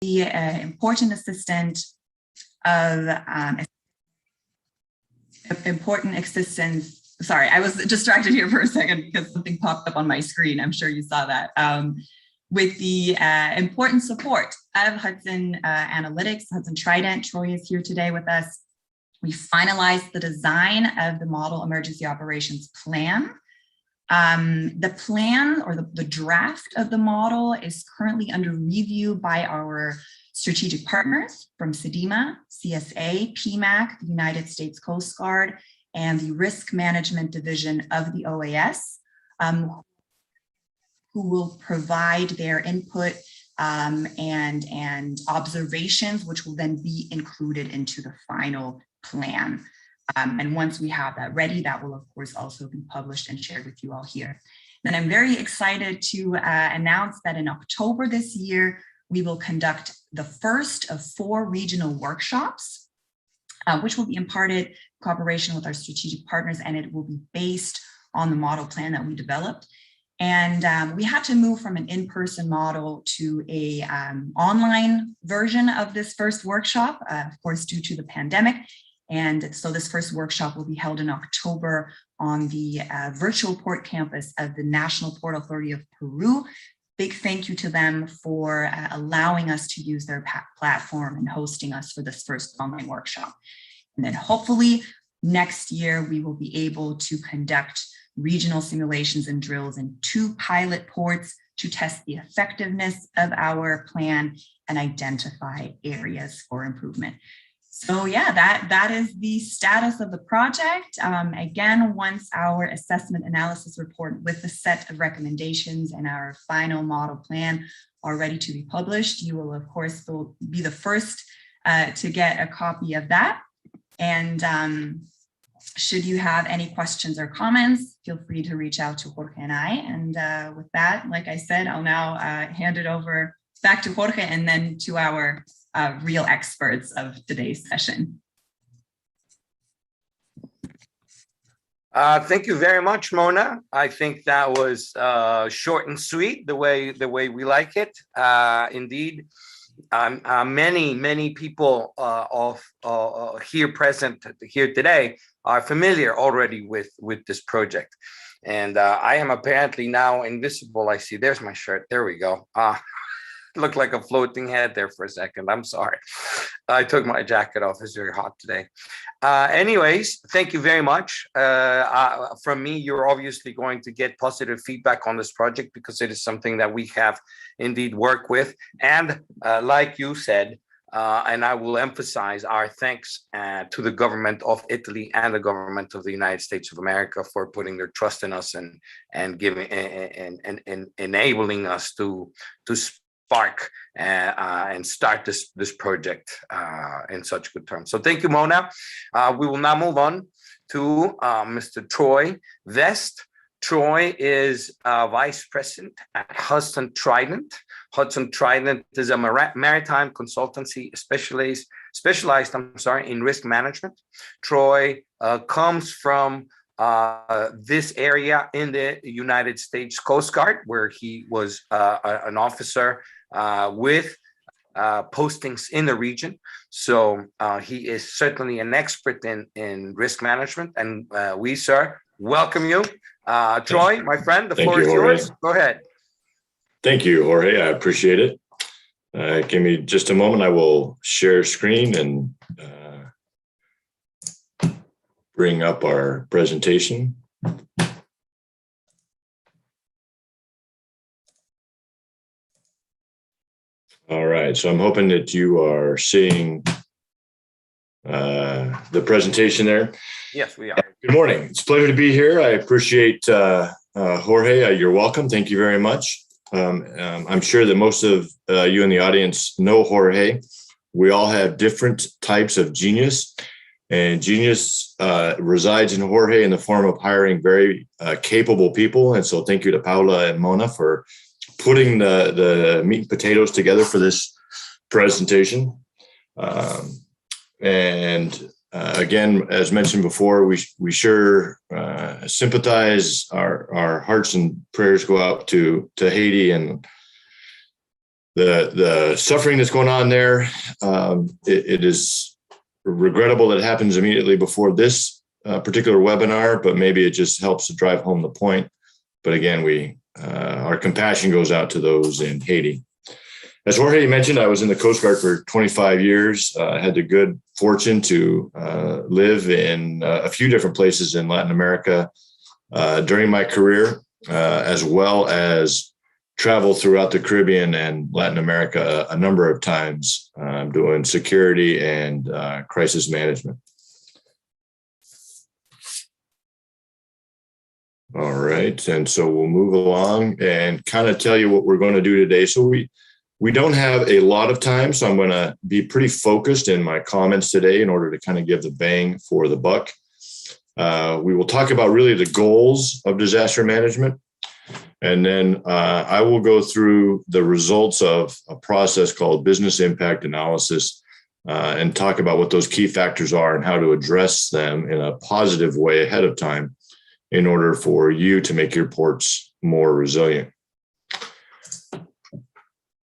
the important assistance Sorry, I was distracted here for a second because something popped up on my screen. I'm sure you saw that. With the important support of Hudson Analytics, Hudson Trident. Troy is here today with us. We finalized the design of the Model Emergency Operations Plan. The plan, or the draft of the model, is currently under review by our strategic partners from CDMA, CSA, PMAC, the United States Coast Guard, and the Risk Management Division of the OAS, who will provide their input and observations, which will then be included into the final plan. And once we have that ready, that will of course also be published and shared with you all here. Then I'm very excited to announce that in October this year, we will conduct the first of 4 regional workshops, which will be imparted in cooperation with our strategic partners, and it will be based on the model plan that we developed. And we had to move from an in-person model to a online version of this first workshop, of course, due to the pandemic. And so this first workshop will be held in October on the virtual port campus of the National Port Authority of Peru. Big thank you to them for allowing us to use their platform and hosting us for this first online workshop. And then hopefully next year, we will be able to conduct regional simulations and drills in 2 pilot ports to test the effectiveness of our plan and identify areas for improvement. So yeah, that is the status of the project. Again, once our assessment analysis report with the set of recommendations and our final model plan are ready to be published, you will of course be the first to get a copy of that. And should you have any questions or comments, feel free to reach out to Jorge and I. And with that, like I said, I'll now hand it over back to Jorge and then to our real experts of today's session. Thank you very much, Mona. I think that was short and sweet, the way we like it. Indeed, many people here present here today are familiar already with this project, and I am apparently now invisible. I see. There's my shirt. There we go. Looked like a floating head there for a second. I'm sorry. I took my jacket off. It's very hot today. Anyways, thank you very much. From me, you're obviously going to get positive feedback on this project because it is something that we have indeed worked with. And like you said, and I will emphasize our thanks to the government of Italy and the government of the United States of America for putting their trust in us and giving and enabling us to spark and start this project in such good terms. So thank you, Mona. We will now move on to Mr. Troy Vest. Troy is Vice President at Hudson Trident. Hudson Trident is a maritime consultancy specialized in risk management. Troy comes from this area in the United States Coast Guard, where he was an officer with postings in the region. So he is certainly an expert in risk management. And we, sir, welcome you. Troy, my friend, the floor is yours. Go ahead. Thank you, Jorge. I appreciate it. Give me just a moment. I will share screen and bring up our presentation. All right, so I'm hoping that you are seeing the presentation there. Yes, we are. Good morning. It's a pleasure to be here. I appreciate Jorge. You're welcome. Thank you very much. I'm sure that most of you in the audience know Jorge. We all have different types of genius, and genius resides in Jorge in the form of hiring very capable people. And so thank you to Paula and Mona for putting the meat and potatoes together for this presentation. Again, as mentioned before, we sure sympathize. Our hearts and prayers go out to Haiti and the suffering that's going on there. It is regrettable that it happens immediately before this particular webinar, but maybe it just helps to drive home the point. But again, our compassion goes out to those in Haiti. As Jorge mentioned, I was in the Coast Guard for 25 years. I had the good fortune to live in a few different places in Latin America during my career, as well as travel throughout the Caribbean and Latin America a number of times, doing security and crisis management. All right, and so we'll move along and kind of tell you what we're going to do today. So we don't have a lot of time, so I'm going to be pretty focused in my comments today in order to kind of give the bang for the buck. We will talk about really the goals of disaster management, and then I will go through the results of a process called business impact analysis and talk about what those key factors are and how to address them in a positive way ahead of time in order for you to make your ports more resilient.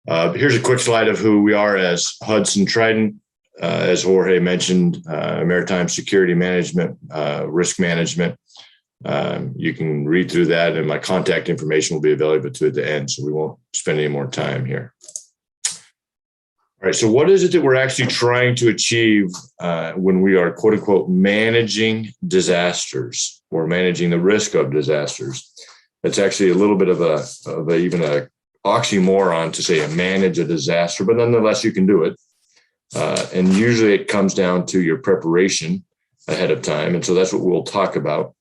Here's a quick slide of who we are as Hudson Trident. As Jorge mentioned, maritime security management, risk management. You can read through that, and my contact information will be available to you at the end, so we won't spend any more time here. All right, so what is it that we're actually trying to achieve when we are, quote unquote, managing disasters or managing the risk of disasters? That's actually a little bit of even a oxymoron to say manage a disaster, but nonetheless, you can do it. And usually it comes down to your preparation ahead of time. And so that's what we'll talk about.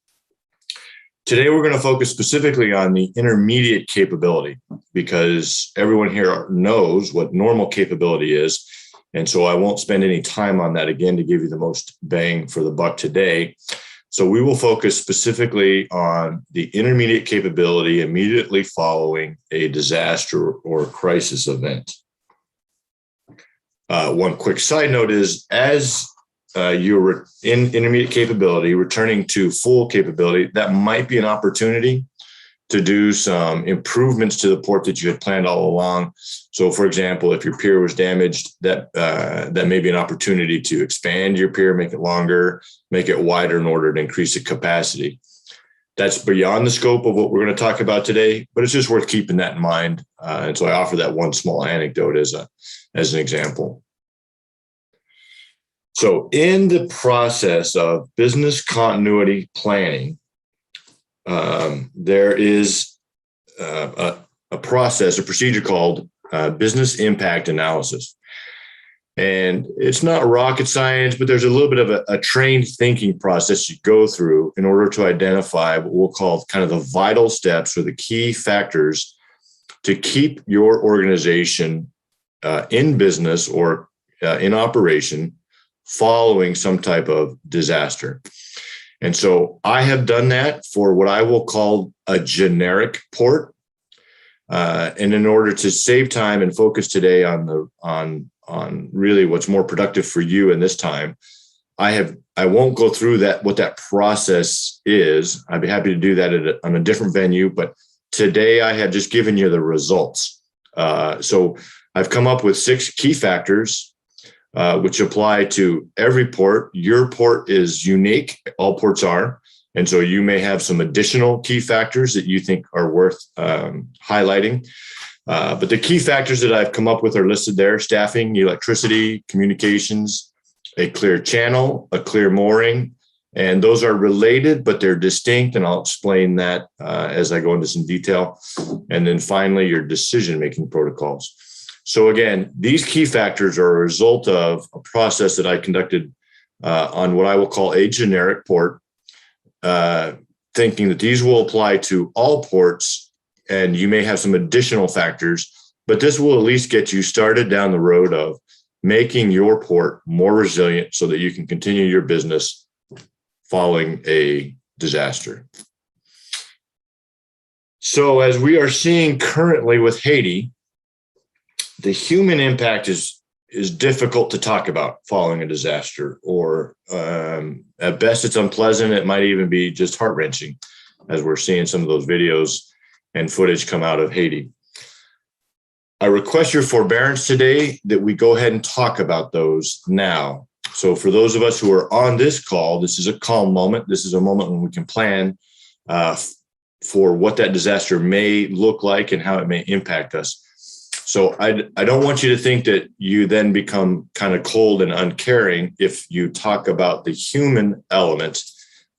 Today, we're going to focus specifically on the intermediate capability because everyone here knows what normal capability is. And so I won't spend any time on that again to give you the most bang for the buck today. So we will focus specifically on the intermediate capability immediately following a disaster or crisis event. One quick side note is as you're in intermediate capability, returning to full capability, that might be an opportunity to do some improvements to the port that you had planned all along. So, for example, if your pier was damaged, that may be an opportunity to expand your pier, make it longer, make it wider in order to increase the capacity. That's beyond the scope of what we're going to talk about today, but it's just worth keeping that in mind. And so I offer that one small anecdote as an example. So in the process of business continuity planning, there is a process, a procedure called business impact analysis. And it's not rocket science, but there's a little bit of a trained thinking process you go through in order to identify what we'll call kind of the vital steps or the key factors to keep your organization in business or in operation following some type of disaster. And so I have done that for what I will call a generic port. And in order to save time and focus today on really what's more productive for you in this time, I won't go through what that process is. I'd be happy to do that on a different venue, but today I have just given you the results. So I've come up with 6 key factors which apply to every port. Your port is unique. All ports are. And so you may have some additional key factors that you think are worth highlighting. But the key factors that I've come up with are listed there: staffing, electricity, communications, a clear channel, a clear mooring. And those are related, but they're distinct. And I'll explain that as I go into some detail. And then finally, your decision-making protocols. So again, these key factors are a result of a process that I conducted on what I will call a generic port, thinking that these will apply to all ports, and you may have some additional factors, but this will at least get you started down the road of making your port more resilient so that you can continue your business following a disaster. So as we are seeing currently with Haiti, the human impact is difficult to talk about following a disaster, or at best it's unpleasant. It might even be just heart-wrenching as we're seeing some of those videos and footage come out of Haiti. I request your forbearance today that we go ahead and talk about those now. So for those of us who are on this call, this is a calm moment. This is a moment when we can plan for what that disaster may look like and how it may impact us. So I don't want you to think that you then become kind of cold and uncaring if you talk about the human element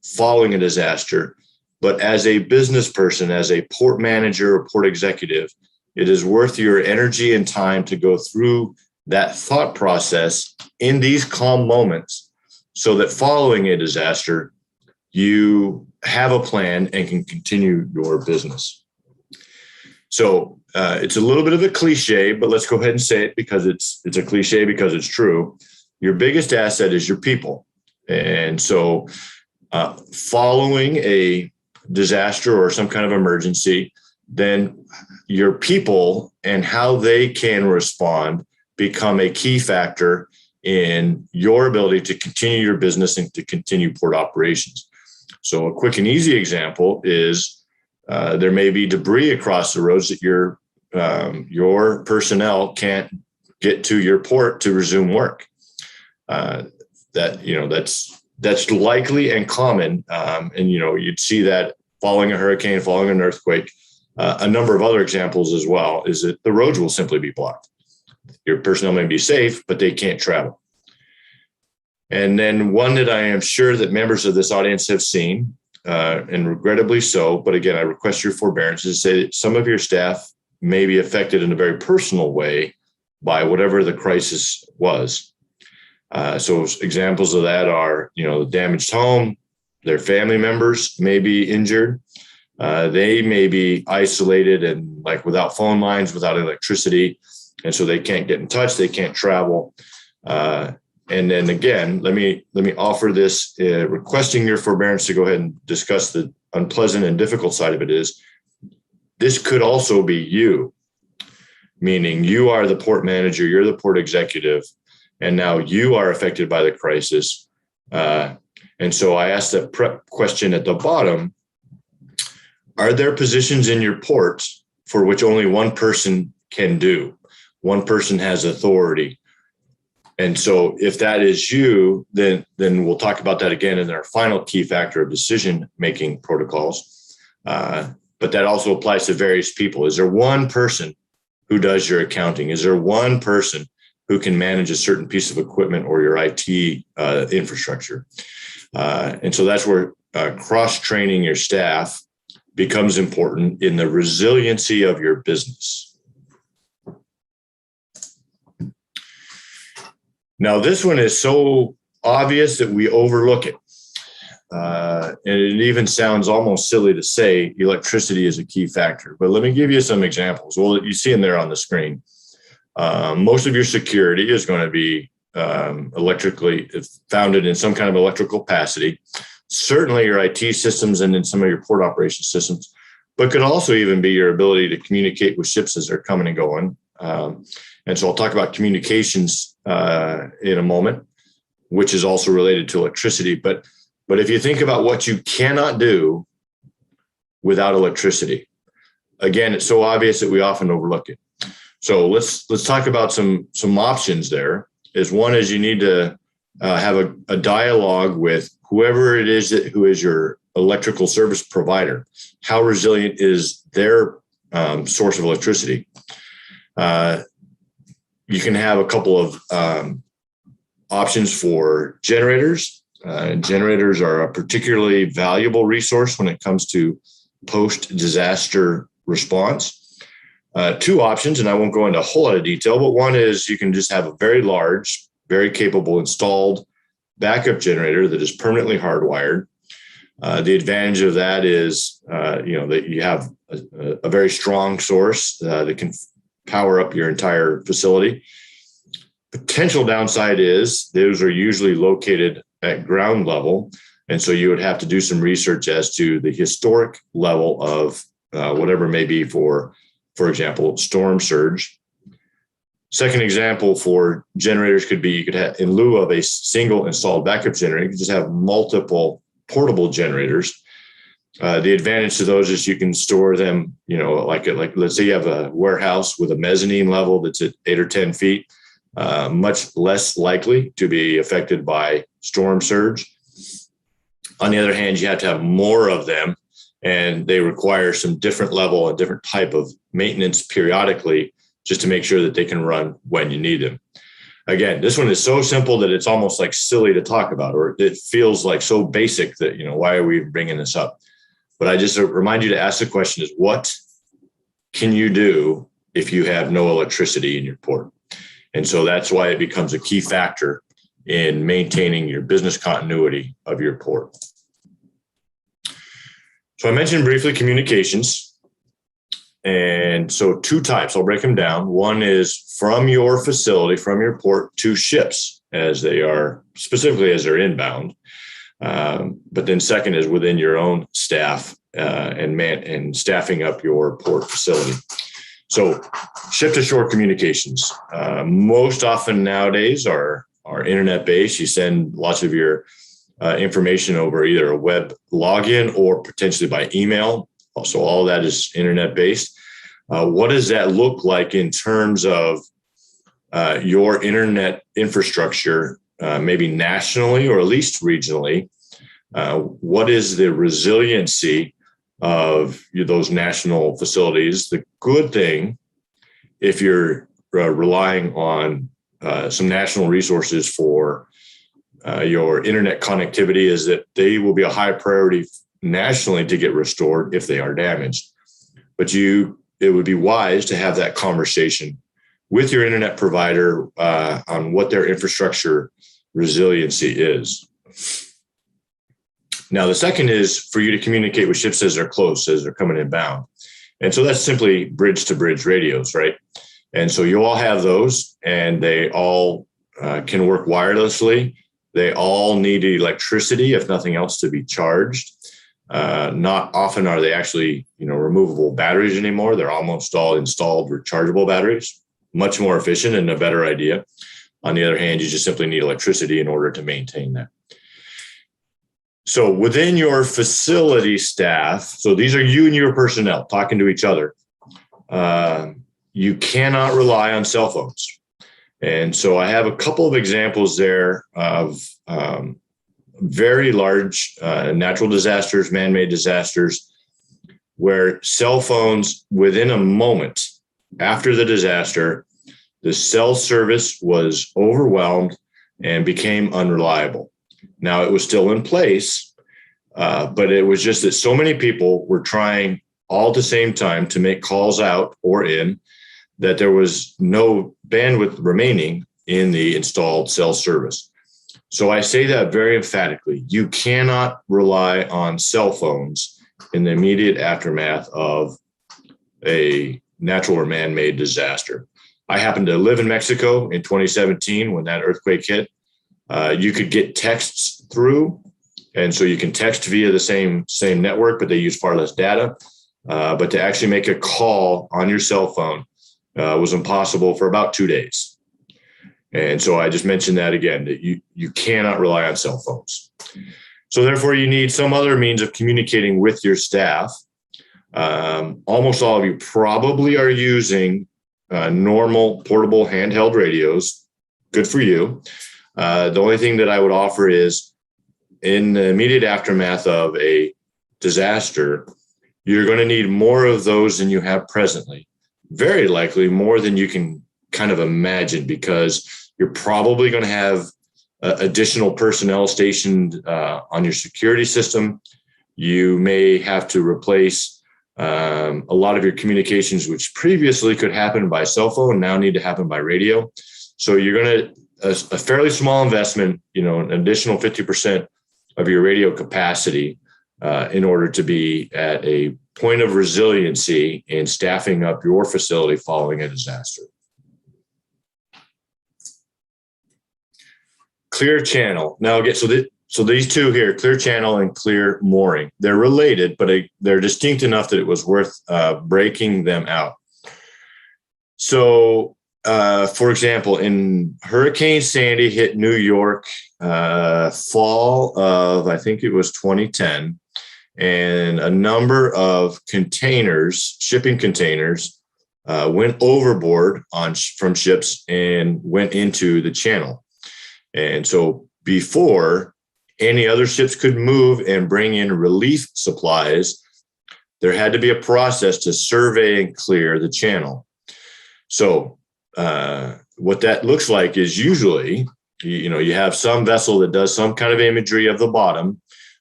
following a disaster. But as a business person, as a port manager or port executive, it is worth your energy and time to go through that thought process in these calm moments so that following a disaster, you have a plan and can continue your business. So it's a little bit of a cliche, but let's go ahead and say it because it's a cliche because it's true. Your biggest asset is your people. And so following a disaster or some kind of emergency, then your people and how they can respond become a key factor in your ability to continue your business and to continue port operations. So a quick and easy example is there may be debris across the roads that your personnel can't get to your port to resume work. That's likely and common, and you'd see that following a hurricane, following an earthquake. A number of other examples as well is that the roads will simply be blocked. Your personnel may be safe, but they can't travel. And then one that I am sure that members of this audience have seen, and regrettably so, but again, I request your forbearance, is to say that some of your staff may be affected in a very personal way by whatever the crisis was. So examples of that are, the damaged home, their family members may be injured. They may be isolated and without phone lines, without electricity. And so they can't get in touch. They can't travel. And then again, let me offer this, requesting your forbearance to go ahead and discuss the unpleasant and difficult side of it is, this could also be you, meaning you are the port manager, you're the port executive, and now you are affected by the crisis. And so I asked that prep question at the bottom, are there positions in your port for which only one person can do? One person has authority. And so if that is you, then we'll talk about that again in our final key factor of decision-making protocols. But that also applies to various people. Is there one person who does your accounting? Is there one person who can manage a certain piece of equipment or your IT infrastructure? And so that's where cross-training your staff becomes important in the resiliency of your business. Now, this one is so obvious that we overlook it. And it even sounds almost silly to say electricity is a key factor. But let me give you some examples. Well, you see them there on the screen. Most of your security is going to be electrically founded in some kind of electrical capacity. Certainly your IT systems and in some of your port operation systems, but could also even be your ability to communicate with ships as they're coming and going. And so I'll talk about communications in a moment, which is also related to electricity. But if you think about what you cannot do without electricity, again, it's so obvious that we often overlook it. So let's talk about some options there. One is you need to have a dialogue with whoever it is who is your electrical service provider. How resilient is their source of electricity? You can have a couple of options for generators. Generators are a particularly valuable resource when it comes to post-disaster response. Two options, and I won't go into a whole lot of detail, but one is you can just have a very large, very capable installed backup generator that is permanently hardwired. The advantage of that is, that you have a very strong source that can power up your entire facility. Potential downside is those are usually located at ground level. And so you would have to do some research as to the historic level of whatever may be for example, storm surge. Second example for generators could be, you could have, in lieu of a single installed backup generator, you could just have multiple portable generators. The advantage to those is you can store them, like let's say you have a warehouse with a mezzanine level that's at 8 or 10 feet, much less likely to be affected by storm surge. On the other hand, you have to have more of them, and they require some different level and different type of maintenance periodically just to make sure that they can run when you need them. Again, this one is so simple that it's almost like silly to talk about, or it feels like so basic that, why are we bringing this up? But I just remind you to ask the question is, what can you do if you have no electricity in your port? And so that's why it becomes a key factor in maintaining your business continuity of your port. So I mentioned briefly communications. And so 2 types, I'll break them down. One is from your facility, from your port to ships as they are, specifically as they're inbound. But then second is within your own staff and staffing up your port facility. So ship to shore communications, most often nowadays are internet based. You send lots of your information over either a web login or potentially by email. So all that is internet based. What does that look like in terms of your internet infrastructure, maybe nationally or at least regionally? What is the resiliency of those national facilities? The good thing, if you're relying on some national resources for your internet connectivity, is that they will be a high priority nationally to get restored if they are damaged. But it would be wise to have that conversation with your internet provider on what their infrastructure resiliency is. Now, the second is for you to communicate with ships as they're close, as they're coming inbound. And so that's simply bridge-to-bridge radios, right? And so you all have those, and they all can work wirelessly. They all need electricity, if nothing else, to be charged. Not often are they actually, removable batteries anymore. They're almost all installed rechargeable batteries, much more efficient and a better idea. On the other hand, you just simply need electricity in order to maintain that. So within your facility staff, so these are you and your personnel talking to each other. You cannot rely on cell phones. And so I have a couple of examples there of very large natural disasters, man-made disasters, where cell phones within a moment after the disaster, the cell service was overwhelmed and became unreliable. Now, it was still in place, but it was just that so many people were trying all at the same time to make calls out or in that there was no bandwidth remaining in the installed cell service. So I say that very emphatically. You cannot rely on cell phones in the immediate aftermath of a natural or man-made disaster. I happened to live in Mexico in 2017 when that earthquake hit. You could get texts through, and so you can text via the same network, but they use far less data. But to actually make a call on your cell phone was impossible for about 2 days. And so I just mentioned that again, that you cannot rely on cell phones. So therefore, you need some other means of communicating with your staff. Almost all of you probably are using normal portable handheld radios. Good for you. The only thing that I would offer is in the immediate aftermath of a disaster, you're going to need more of those than you have presently. Very likely more than you can kind of imagine, because you're probably going to have additional personnel stationed on your security system. You may have to replace a lot of your communications, which previously could happen by cell phone, now need to happen by radio. So you're going to a fairly small investment, an additional 50% of your radio capacity in order to be at a point of resiliency in staffing up your facility following a disaster. Clear channel. Now, again, so these two here, clear channel and clear mooring, they're related, but they're distinct enough that it was worth breaking them out. So, for example, in Hurricane Sandy hit New York fall of, I think it was 2010. and a number of containers, shipping containers, went overboard from ships and went into the channel. And so before any other ships could move and bring in relief supplies, there had to be a process to survey and clear the channel. So what that looks like is usually, you have some vessel that does some kind of imagery of the bottom,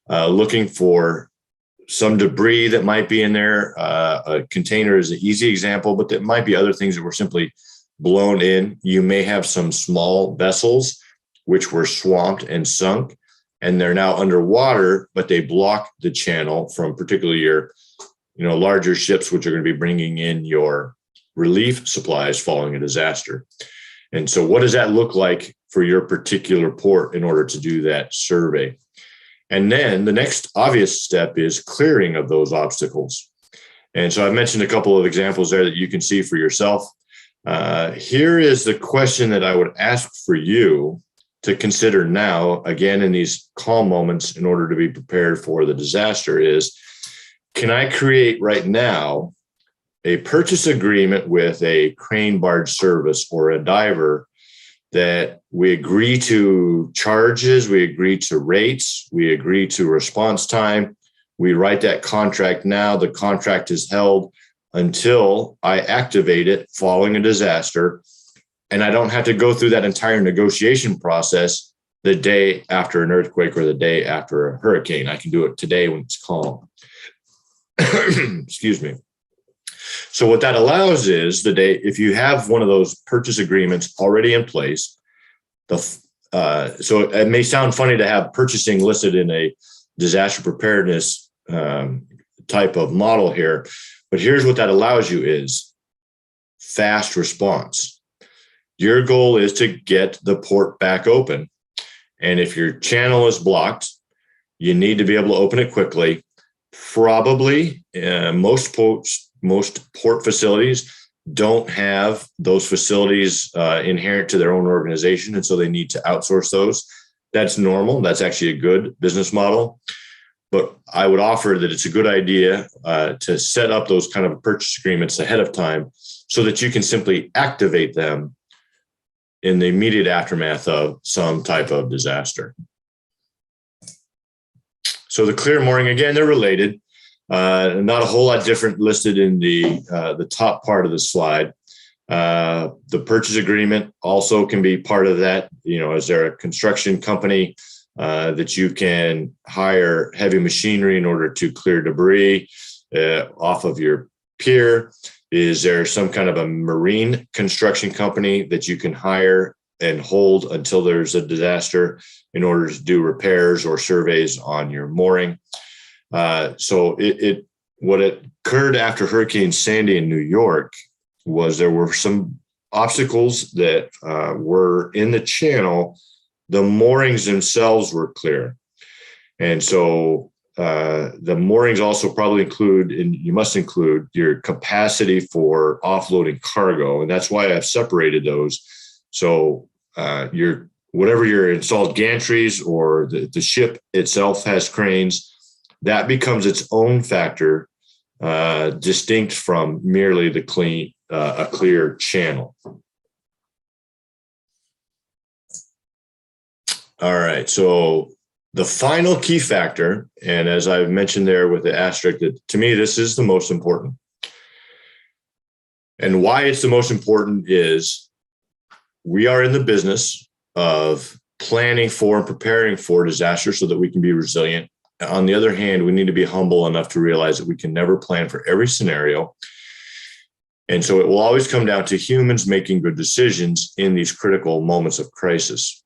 looking for some debris that might be in there. A container is an easy example, but there might be other things that were simply blown in. You may have some small vessels which were swamped and sunk, and they're now underwater, but they block the channel from particularly your, larger ships, which are going to be bringing in your relief supplies following a disaster. And so what does that look like for your particular port in order to do that survey? And then the next obvious step is clearing of those obstacles. And so I've mentioned a couple of examples there that you can see for yourself. Here is the question that I would ask for you to consider now, again, in these calm moments in order to be prepared for the disaster is, can I create right now a purchase agreement with a crane barge service or a diver that we agree to charges, we agree to rates, we agree to response time. We write that contract now. The contract is held until I activate it following a disaster. And I don't have to go through that entire negotiation process the day after an earthquake or the day after a hurricane. I can do it today when it's calm. Excuse me. So what that allows is if you have one of those purchase agreements already in place, so it may sound funny to have purchasing listed in a disaster preparedness type of model here, but here's what that allows you is fast response. Your goal is to get the port back open. And if your channel is blocked, you need to be able to open it quickly. Probably most port facilities don't have those facilities inherent to their own organization, and so they need to outsource those. That's normal. That's actually a good business model. But I would offer that it's a good idea to set up those kind of purchase agreements ahead of time so that you can simply activate them in the immediate aftermath of some type of disaster. So the clear mooring, again, they're related. Not a whole lot different listed in the top part of the slide. The purchase agreement also can be part of that. Is there a construction company that you can hire heavy machinery in order to clear debris off of your pier? Is there some kind of a marine construction company that you can hire and hold until there's a disaster in order to do repairs or surveys on your mooring? So what occurred after Hurricane Sandy in New York was there were some obstacles that were in the channel. The moorings themselves were clear. And so the moorings also probably you must include your capacity for offloading cargo. And that's why I've separated those. So whatever your installed gantries or the ship itself has cranes, that becomes its own factor, distinct from merely a clear channel. All right, so the final key factor, and as I've mentioned there with the asterisk, that to me, this is the most important. And why it's the most important is we are in the business of planning for and preparing for disaster so that we can be resilient. On the other hand, we need to be humble enough to realize that we can never plan for every scenario. And so it will always come down to humans making good decisions in these critical moments of crisis.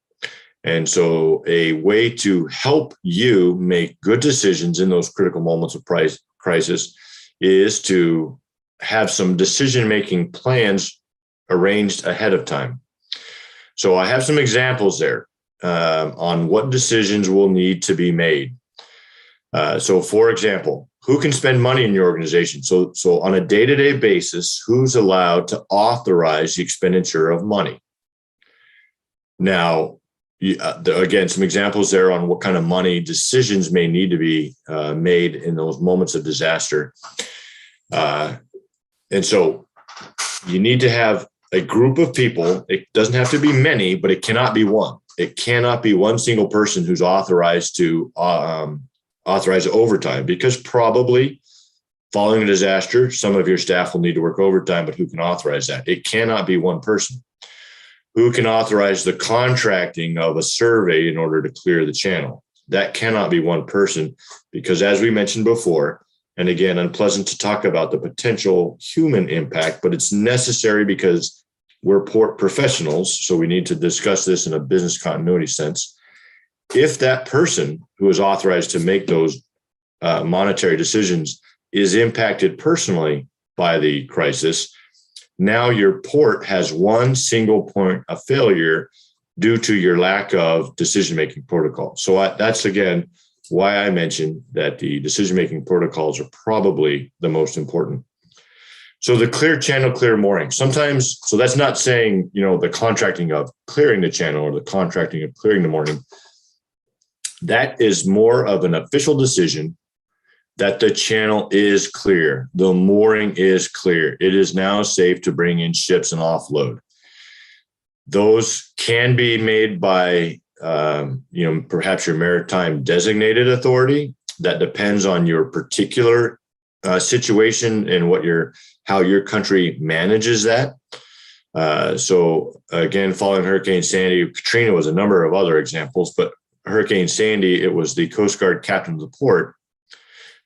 And so a way to help you make good decisions in those critical moments of crisis is to have some decision-making plans arranged ahead of time. So I have some examples there on what decisions will need to be made. So for example, who can spend money in your organization? So on a day-to-day basis, who's allowed to authorize the expenditure of money? Now, again, some examples there on what kind of money decisions may need to be made in those moments of disaster. And so you need to have a group of people. It doesn't have to be many, but it cannot be one. It cannot be one single person who's authorized to authorize overtime, because probably following a disaster, some of your staff will need to work overtime, but who can authorize that? It cannot be one person. Who can authorize the contracting of a survey in order to clear the channel? That cannot be one person, because as we mentioned before, and again, unpleasant to talk about the potential human impact, but it's necessary because we're port professionals, so we need to discuss this in a business continuity sense. If that person who is authorized to make those monetary decisions is impacted personally by the crisis, now your port has one single point of failure due to your lack of decision-making protocol. So that's, again, why I mentioned that the decision-making protocols are probably the most important. So the clear channel, clear mooring. Sometimes, so that's not saying, the contracting of clearing the channel or the contracting of clearing the mooring. That is more of an official decision that the channel is clear. The mooring is clear. It is now safe to bring in ships and offload. Those can be made by, perhaps your maritime designated authority. That depends on your particular situation and how your country manages that. So again, following Hurricane Sandy, Katrina was a number of other examples, but Hurricane Sandy, it was the Coast Guard captain of the port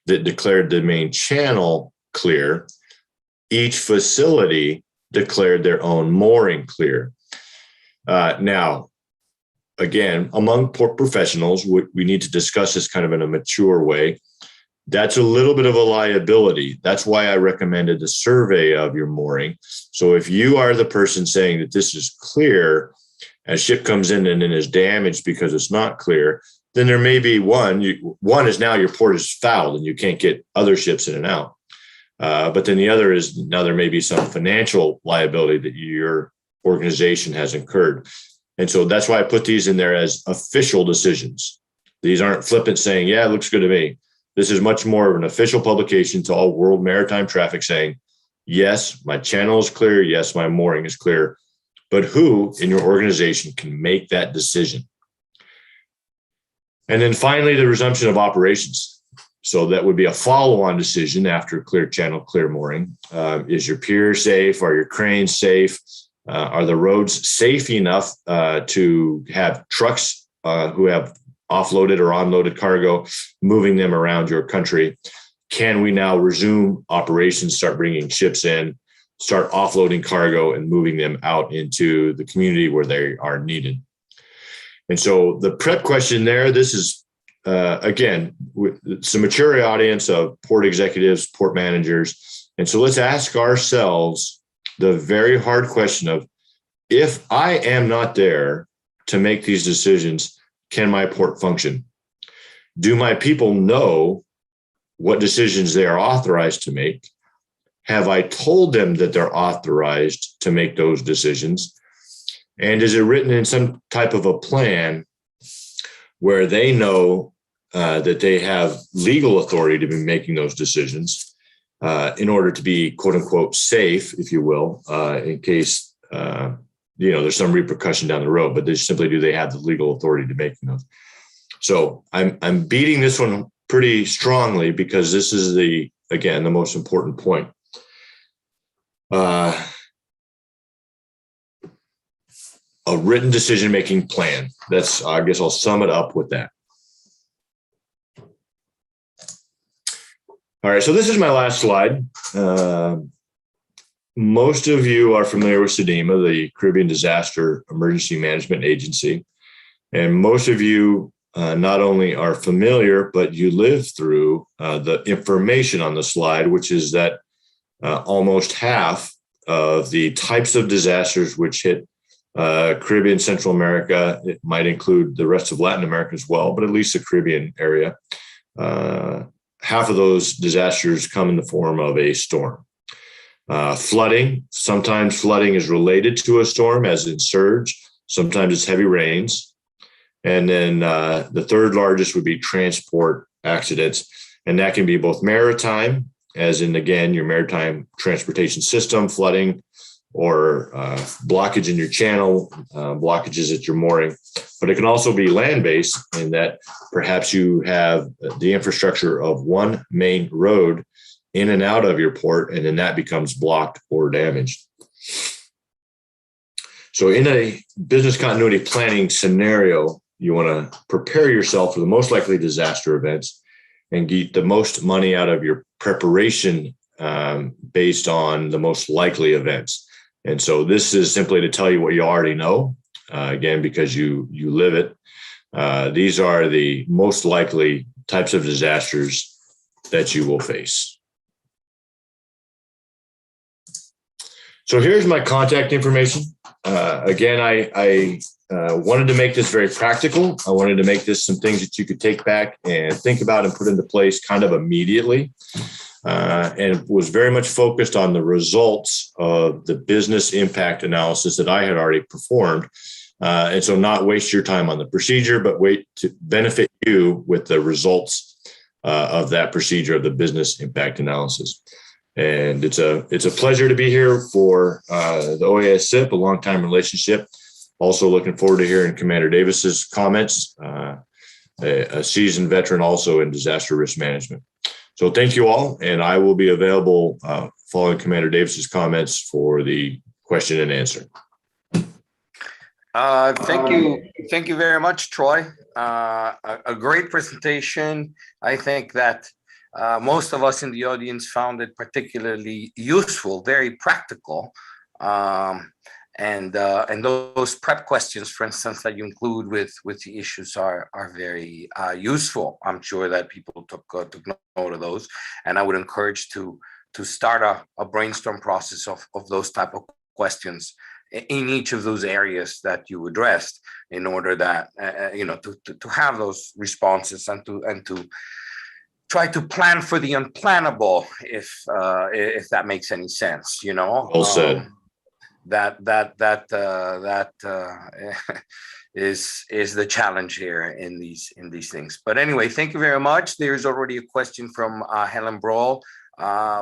that declared the main channel clear. Each facility declared their own mooring clear. Now, again, among port professionals, we need to discuss this kind of in a mature way. That's a little bit of a liability. That's why I recommended the survey of your mooring. So if you are the person saying that this is clear, a ship comes in and then is damaged because it's not clear, then there may be one is now your port is fouled and you can't get other ships in and out. But then the other is now there may be some financial liability that your organization has incurred. And so that's why I put these in there as official decisions. These aren't flippant saying, yeah, it looks good to me. This is much more of an official publication to all world maritime traffic saying, yes, my channel is clear. Yes, my mooring is clear. But who in your organization can make that decision? And then finally, the resumption of operations. So that would be a follow-on decision after clear channel, clear mooring. Is your pier safe? Are your cranes safe? Are the roads safe enough to have trucks who have offloaded or unloaded cargo, moving them around your country? Can we now resume operations, start bringing ships in, start offloading cargo and moving them out into the community where they are needed? And so the prep question there, this is, again, it's a mature audience of port executives, port managers. And so let's ask ourselves the very hard question of, if I am not there to make these decisions, can my port function? Do my people know what decisions they are authorized to make? Have I told them that they're authorized to make those decisions? And is it written in some type of a plan where they know that they have legal authority to be making those decisions in order to be, quote unquote, safe, if you will, in case there's some repercussion down the road, but do they have the legal authority to make those? So I'm beating this one pretty strongly because this is the most important point. A written decision-making plan. I guess I'll sum it up with that. All right, so this is my last slide. Most of you are familiar with CDEMA, the Caribbean Disaster Emergency Management Agency. And most of you not only are familiar, but you live through the information on the slide, which is that almost half of the types of disasters which hit Caribbean, Central America, it might include the rest of Latin America as well, but at least the Caribbean area, half of those disasters come in the form of a storm. Flooding, sometimes flooding is related to a storm, as in surge. Sometimes it's heavy rains. And then the third largest would be transport accidents. And that can be both maritime, as in, again, your maritime transportation system, flooding, or blockage in your channel, blockages at your mooring. But it can also be land-based in that perhaps you have the infrastructure of one main road in and out of your port, and then that becomes blocked or damaged. So in a business continuity planning scenario, you want to prepare yourself for the most likely disaster events and get the most money out of your preparation based on the most likely events. And so this is simply to tell you what you already know, again, because you live it. These are the most likely types of disasters that you will face. So here's my contact information. Again, I wanted to make this very practical. I wanted to make this some things that you could take back and think about and put into place kind of immediately. And was very much focused on the results of the business impact analysis that I had already performed. And so not waste your time on the procedure, but wait to benefit you with the results of that procedure of the business impact analysis. And it's a pleasure to be here for the OAS SIP, a long-time relationship. Also looking forward to hearing Commander Davis's comments, a seasoned veteran also in disaster risk management. So thank you all, and I will be available following Commander Davis's comments for the question and answer. Thank you very much, Troy. A great presentation. I think that most of us in the audience found it particularly useful, very practical. And those prep questions, for instance, that you include with the issues are very useful. I'm sure that people took note of those, and I would encourage to start a brainstorm process of those type of questions in each of those areas that you addressed, in order that to have those responses and to try to plan for the unplannable, if that makes any sense. Well said. That is the challenge here in these things. But anyway, thank you very much. There's already a question from Helen Brawl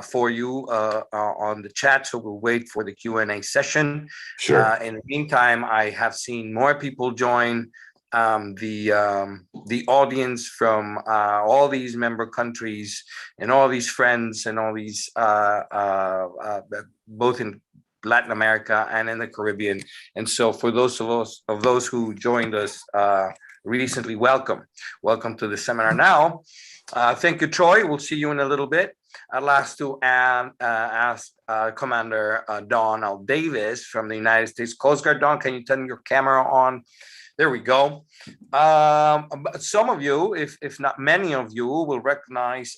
for you on the chat, so we'll wait for the Q&A session. Sure. In the meantime, I have seen more people join the audience from all these member countries and all these friends and all these both in Latin America and in the Caribbean. And so for those of those who joined us recently, welcome to the seminar now. Thank you, Troy. We'll see you in a little bit. I'd like to ask Commander Donald Davis from the United States Coast Guard. Don, can you turn your camera on? There we go. Some of you, if not many of you, will recognize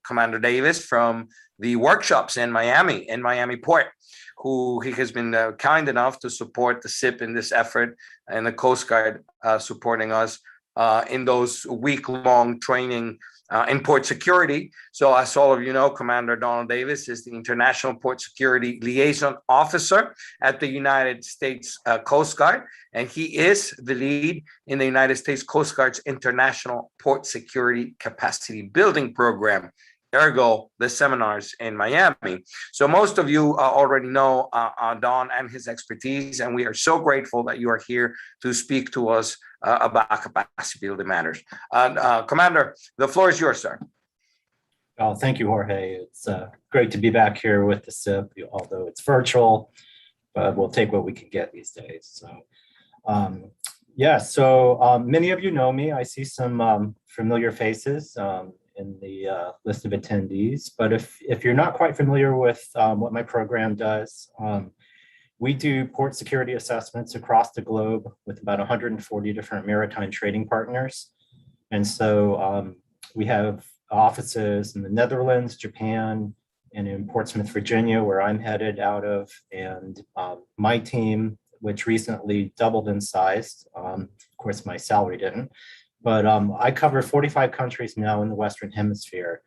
Commander Davis from the workshops in Miami Port, who he has been kind enough to support the SIP in this effort, and the Coast Guard supporting us in those week-long training in port security. So as all of you know, Commander Donald Davis is the International Port Security Liaison Officer at the United States Coast Guard, and he is the lead in the United States Coast Guard's International Port Security Capacity Building Program, ergo the seminars in Miami. So most of you already know Don and his expertise, and we are so grateful that you are here to speak to us about capacity building matters. Commander, the floor is yours, sir. Oh, thank you, Jorge. It's great to be back here with the SIP, although it's virtual, but we'll take what we can get these days. So, many of you know me. I see some familiar faces in the list of attendees, but if you're not quite familiar with what my program does, we do port security assessments across the globe with about 140 different maritime trading partners. And so we have offices in the Netherlands, Japan, and in Portsmouth, Virginia, where I'm headed out of. And my team, which recently doubled in size, of course, my salary didn't, but I cover 45 countries now in the Western Hemisphere.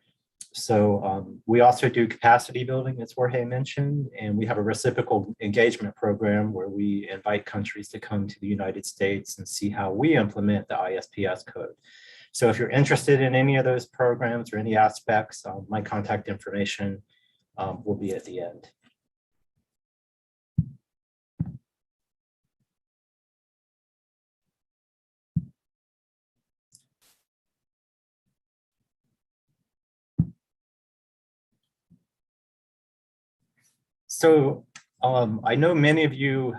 We also do capacity building, as Jorge mentioned, and we have a reciprocal engagement program where we invite countries to come to the United States and see how we implement the ISPS code. So if you're interested in any of those programs or any aspects, my contact information will be at the end. So I know many of you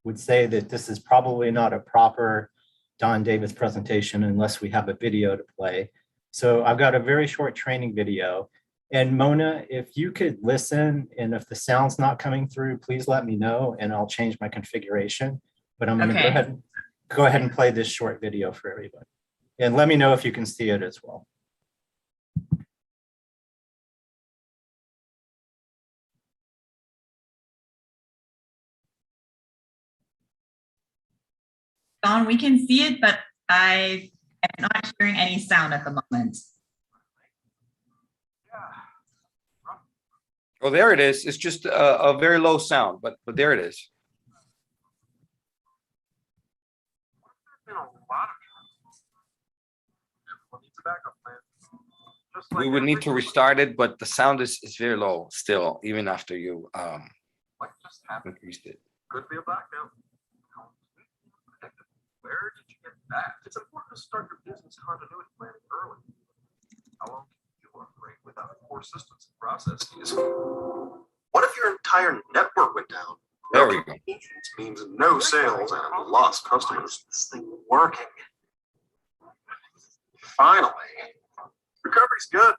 would say that this is probably not a proper Don Davis presentation unless we have a video to play. So I've got a very short training video. And Mona, if you could listen, and if the sound's not coming through, please let me know and I'll change my configuration. But I'm going to go ahead and play this short video for everybody. And let me know if you can see it as well. Don, we can see it, but I am not hearing any sound at the moment. Oh, there it is. It's just a very low sound, but there it is. We would need to restart it, but the sound is very low still, even after you increased it. Could be a blackout. Where did you get that? It's important to start your business continuity planning early. How long can you operate without core systems and processes? What if your entire network went down? There we go. Means no sales and lost customers. This thing working. Finally, recovery's good,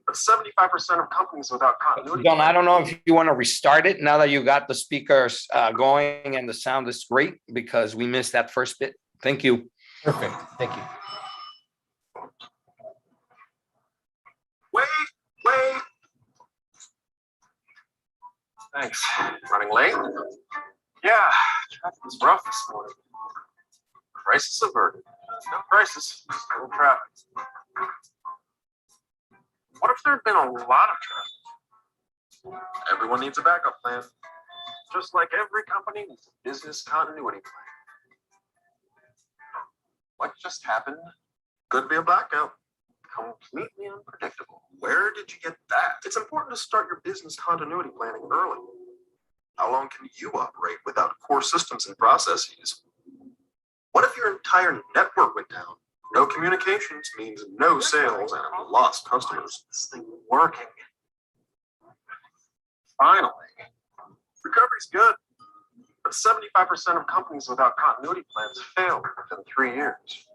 but 75% of companies without continuity. Don, I don't know if you want to restart it now that you got the speakers going and the sound is great, because we missed that first bit. Thank you. Perfect. Thank you. Wait. Thanks. Running late? Yeah, traffic was rough this morning. Crisis averted. No crisis, no traffic. What if there had been a lot of traffic? Everyone needs a backup plan. Just like every company needs a business continuity plan. What just happened? Could be a blackout. Completely unpredictable. Where did you get that? It's important to start your business continuity planning early. How long can you operate without core systems and processes? What if your entire network went down? No communications means no sales and lost customers. This thing working. Finally, recovery's good, but 75% of companies without continuity plans fail within 3 years.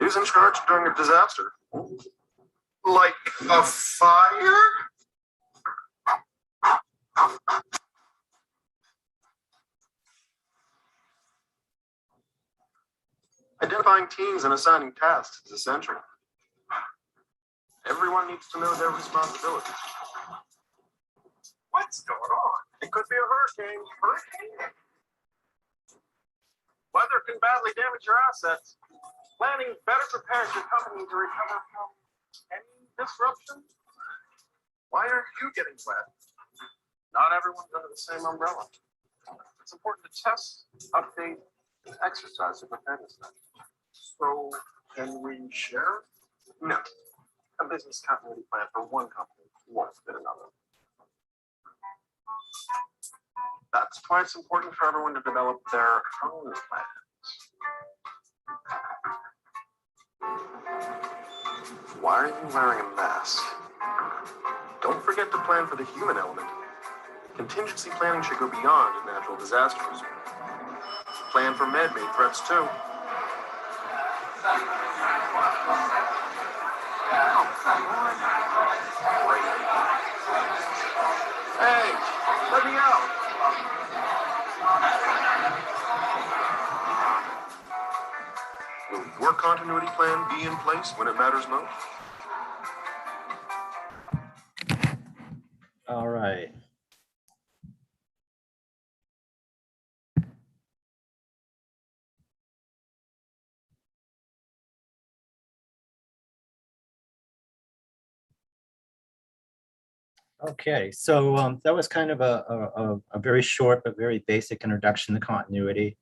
Who's in charge during a disaster? Like a fire? Identifying teams and assigning tasks is essential. Everyone needs to know their responsibilities. What's going on? It could be a hurricane. Weather can badly damage your assets. Planning better prepares your company to recover from any disruption. Why aren't you getting wet? Not everyone's under the same umbrella. It's important to test, update, and exercise the preparedness measures. So, can we share? No. A business continuity plan for one company won't fit another. That's why it's important for everyone to develop their own plans. Why are you wearing a mask? Don't forget to plan for the human element. Contingency planning should go beyond natural disasters. Plan for man-made threats too. Hey, let me out. Will your continuity plan be in place when it matters most? All right. Okay, so that was kind of a very short but very basic introduction to continuity.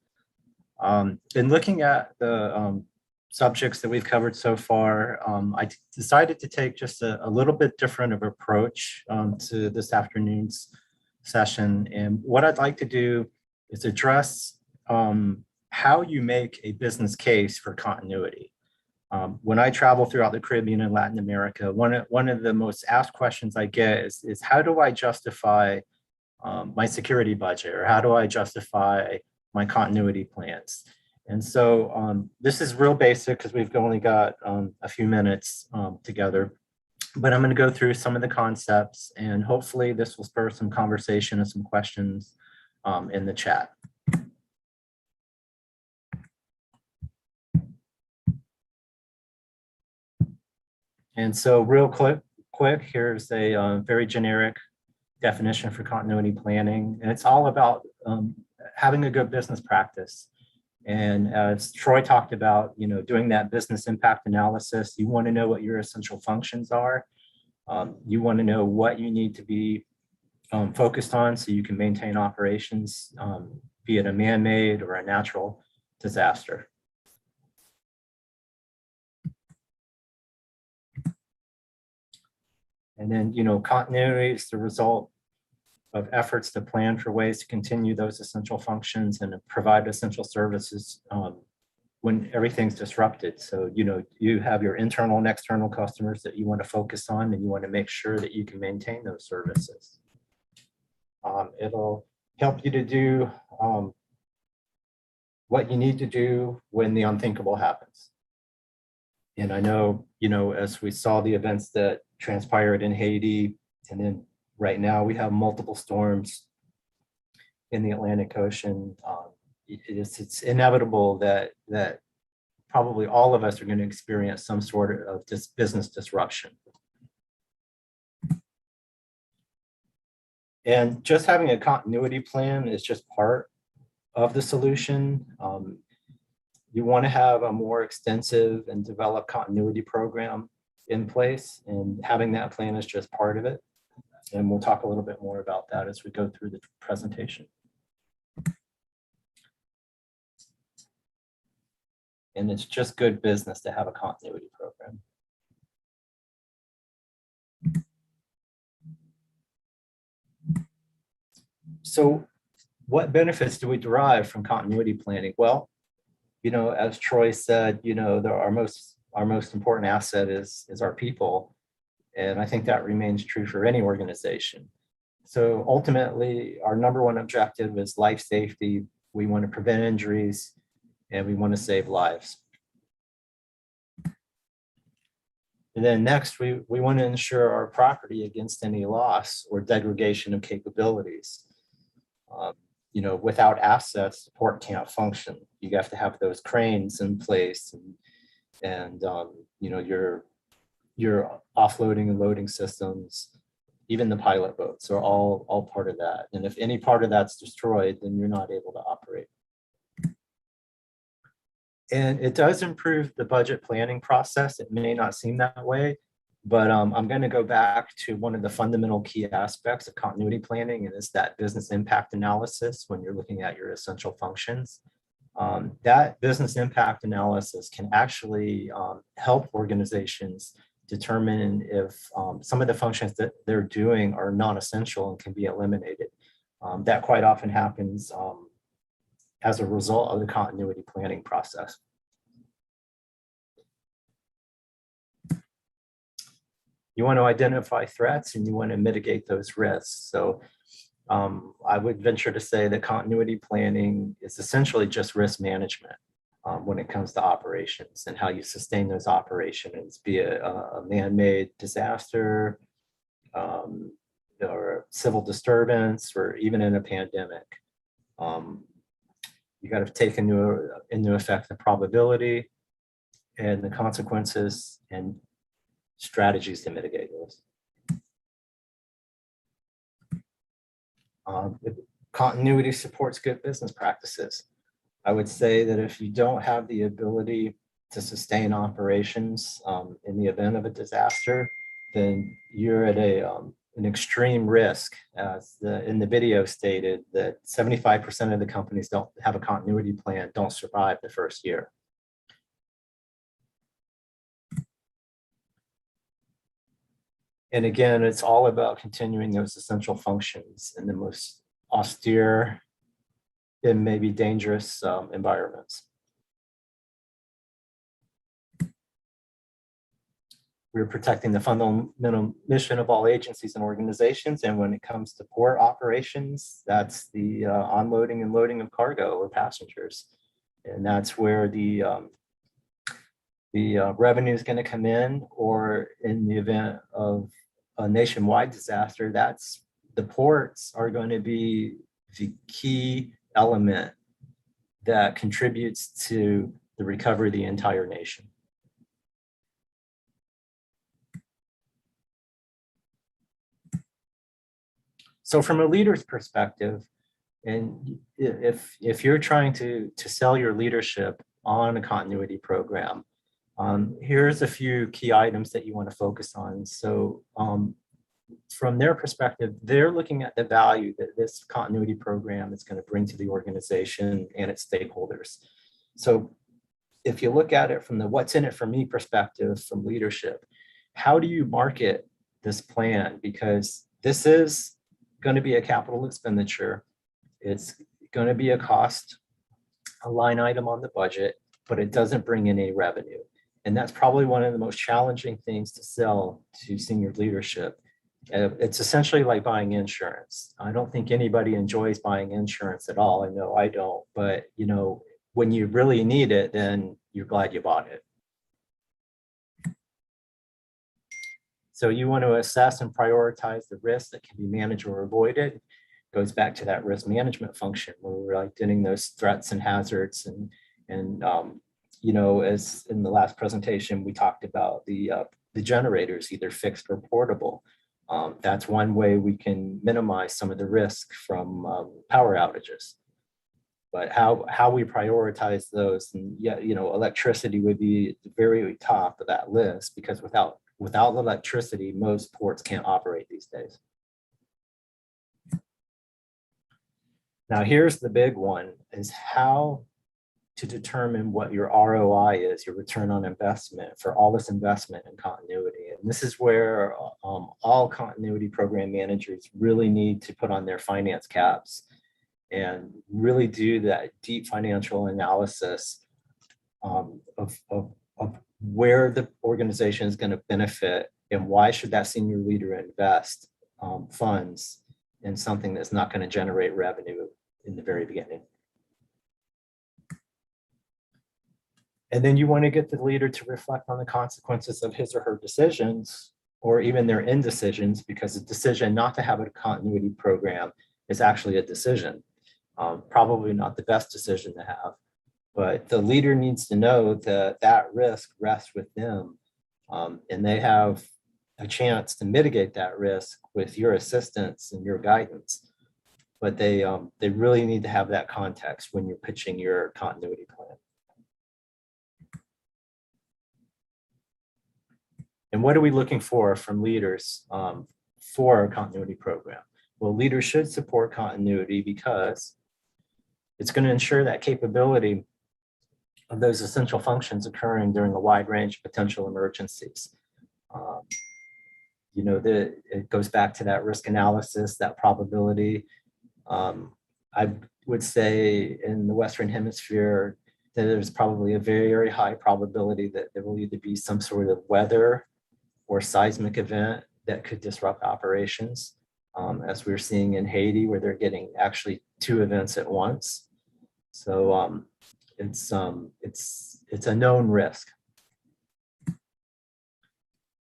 In looking at the subjects that we've covered so far, I decided to take just a little bit different of approach to this afternoon's session. And what I'd like to do is address how you make a business case for continuity. When I travel throughout the Caribbean and Latin America, one of the most asked questions I get is how do I justify my security budget, or how do I justify my continuity plans? And so this is real basic because we've only got a few minutes together, but I'm going to go through some of the concepts, and hopefully this will spur some conversation and some questions in the chat. And so real quick, here's a very generic definition for continuity planning. And it's all about having a good business practice. And as Troy talked about, doing that business impact analysis, you want to know what your essential functions are. You want to know what you need to be focused on so you can maintain operations, be it a man-made or a natural disaster. And then, continuity is the result of efforts to plan for ways to continue those essential functions and provide essential services when everything's disrupted. So, you have your internal and external customers that you want to focus on, and you want to make sure that you can maintain those services. It'll help you to do what you need to do when the unthinkable happens. And I know, as we saw the events that transpired in Haiti, and then right now we have multiple storms in the Atlantic Ocean. It's inevitable that probably all of us are going to experience some sort of business disruption. And just having a continuity plan is just part of the solution. You want to have a more extensive and developed continuity program in place, and having that plan is just part of it. And we'll talk a little bit more about that as we go through the presentation. And it's just good business to have a continuity program. So what benefits do we derive from continuity planning? Well, as Troy said, our most important asset is our people. And I think that remains true for any organization. So ultimately, our number one objective is life safety. We want to prevent injuries, and we want to save lives. And then next, we want to ensure our property against any loss or degradation of capabilities. Without assets, the port can't function. You have to have those cranes in place, and your offloading and loading systems, even the pilot boats are all part of that. And if any part of that's destroyed, then you're not able to operate. And it does improve the budget planning process. It may not seem that way, but I'm going to go back to one of the fundamental key aspects of continuity planning, and it's that business impact analysis when you're looking at your essential functions. That business impact analysis can actually help organizations determine if some of the functions that they're doing are non-essential and can be eliminated. That quite often happens as a result of the continuity planning process. You want to identify threats and you want to mitigate those risks. So I would venture to say that continuity planning is essentially just risk management when it comes to operations and how you sustain those operations, be it a man-made disaster or civil disturbance, or even in a pandemic. You got to take into effect the probability and the consequences and strategies to mitigate those. Continuity supports good business practices. I would say that if you don't have the ability to sustain operations in the event of a disaster, then you're at a an extreme risk, as in the video stated, that 75% of the companies don't have a continuity plan, don't survive the first year. And again, it's all about continuing those essential functions in the most austere and maybe dangerous environments. We're protecting the fundamental mission of all agencies and organizations. And when it comes to port operations, that's the unloading and loading of cargo or passengers. And that's where the revenue is going to come in, or in the event of a nationwide disaster, that's the ports are going to be the key element that contributes to the recovery of the entire nation. So from a leader's perspective, and if you're trying to sell your leadership on a continuity program, here's a few key items that you want to focus on. So from their perspective, they're looking at the value that this continuity program is going to bring to the organization and its stakeholders. So if you look at it from the what's in it for me perspective from leadership, how do you market this plan? Because this is going to be a capital expenditure. It's going to be a cost, a line item on the budget, but it doesn't bring in any revenue. And that's probably one of the most challenging things to sell to senior leadership. It's essentially like buying insurance. I don't think anybody enjoys buying insurance at all. I know I don't, but you know, when you really need it, then you're glad you bought it. So you want to assess and prioritize the risks that can be managed or avoided. Goes back to that risk management function where we're identifying those threats and hazards. And you know, as in the last presentation, we talked about the generators, either fixed or portable. That's one way we can minimize some of the risk from power outages. But how we prioritize those, and yeah, you know, electricity would be at the very top of that list, because without electricity, most ports can't operate these days. Now, here's the big one, is how to determine what your ROI is, your return on investment, for all this investment in continuity. And this is where all continuity program managers really need to put on their finance caps and really do that deep financial analysis of where the organization is going to benefit, and why should that senior leader invest funds in something that's not going to generate revenue in the very beginning. And then you want to get the leader to reflect on the consequences of his or her decisions, or even their indecisions, because a decision not to have a continuity program is actually a decision. Probably not the best decision to have, but the leader needs to know that that risk rests with them, and they have a chance to mitigate that risk with your assistance and your guidance. But they really need to have that context when you're pitching your continuity plan. And what are we looking for from leaders for our continuity program? Well, leaders should support continuity because it's going to ensure that capability of those essential functions occurring during a wide range of potential emergencies. You know, it goes back to that risk analysis, that probability. I would say in the Western Hemisphere, that there's probably a very, very high probability that there will either be some sort of weather or seismic event that could disrupt operations, as we're seeing in Haiti, where they're getting actually 2 events at once. So it's a known risk.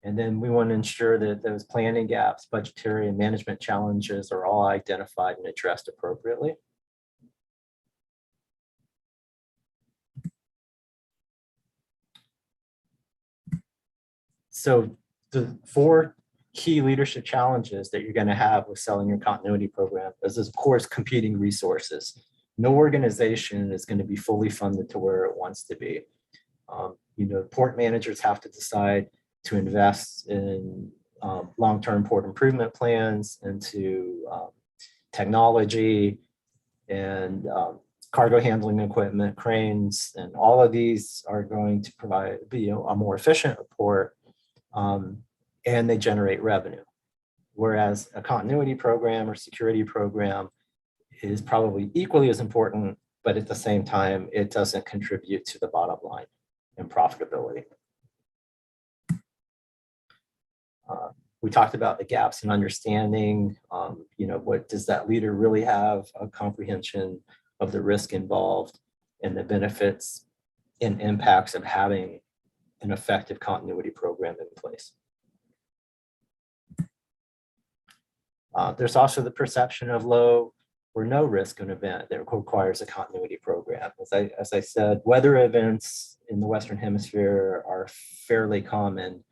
And then we want to ensure that those planning gaps, budgetary and management challenges are all identified and addressed appropriately. So the 4 key leadership challenges that you're going to have with selling your continuity program is, of course, competing resources. No organization is going to be fully funded to where it wants to be. You know, port managers have to decide to invest in long-term port improvement plans, into technology and cargo handling equipment, cranes, and all of these are going to provide a more efficient port, and they generate revenue. Whereas a continuity program or security program is probably equally as important, but at the same time, it doesn't contribute to the bottom line and profitability. We talked about the gaps in understanding, what does that leader really have a comprehension of the risk involved and the benefits and impacts of having an effective continuity program in place. There's also the perception of low or no risk of an event that requires a continuity program. As I said, weather events in the Western Hemisphere are fairly common,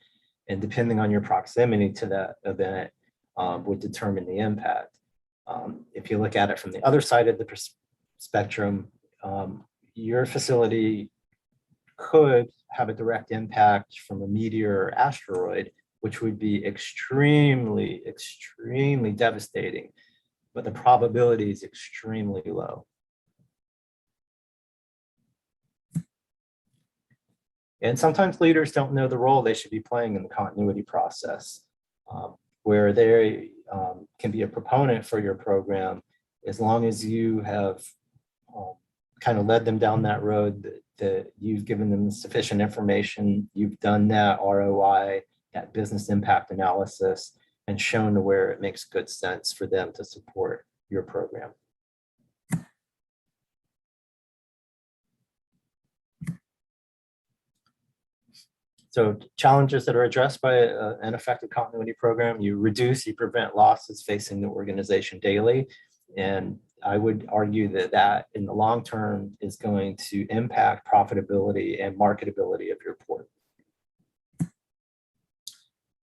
and depending on your proximity to that event would determine the impact. If you look at it from the other side of the spectrum, your facility could have a direct impact from a meteor or asteroid, which would be extremely, extremely devastating, but the probability is extremely low. And sometimes leaders don't know the role they should be playing in the continuity process, where they can be a proponent for your program as long as you have kind of led them down that road, that you've given them sufficient information, you've done that ROI, that business impact analysis, and shown where it makes good sense for them to support your program. So challenges that are addressed by an effective continuity program: you reduce, you prevent losses facing the organization daily. And I would argue that that in the long term is going to impact profitability and marketability of your port.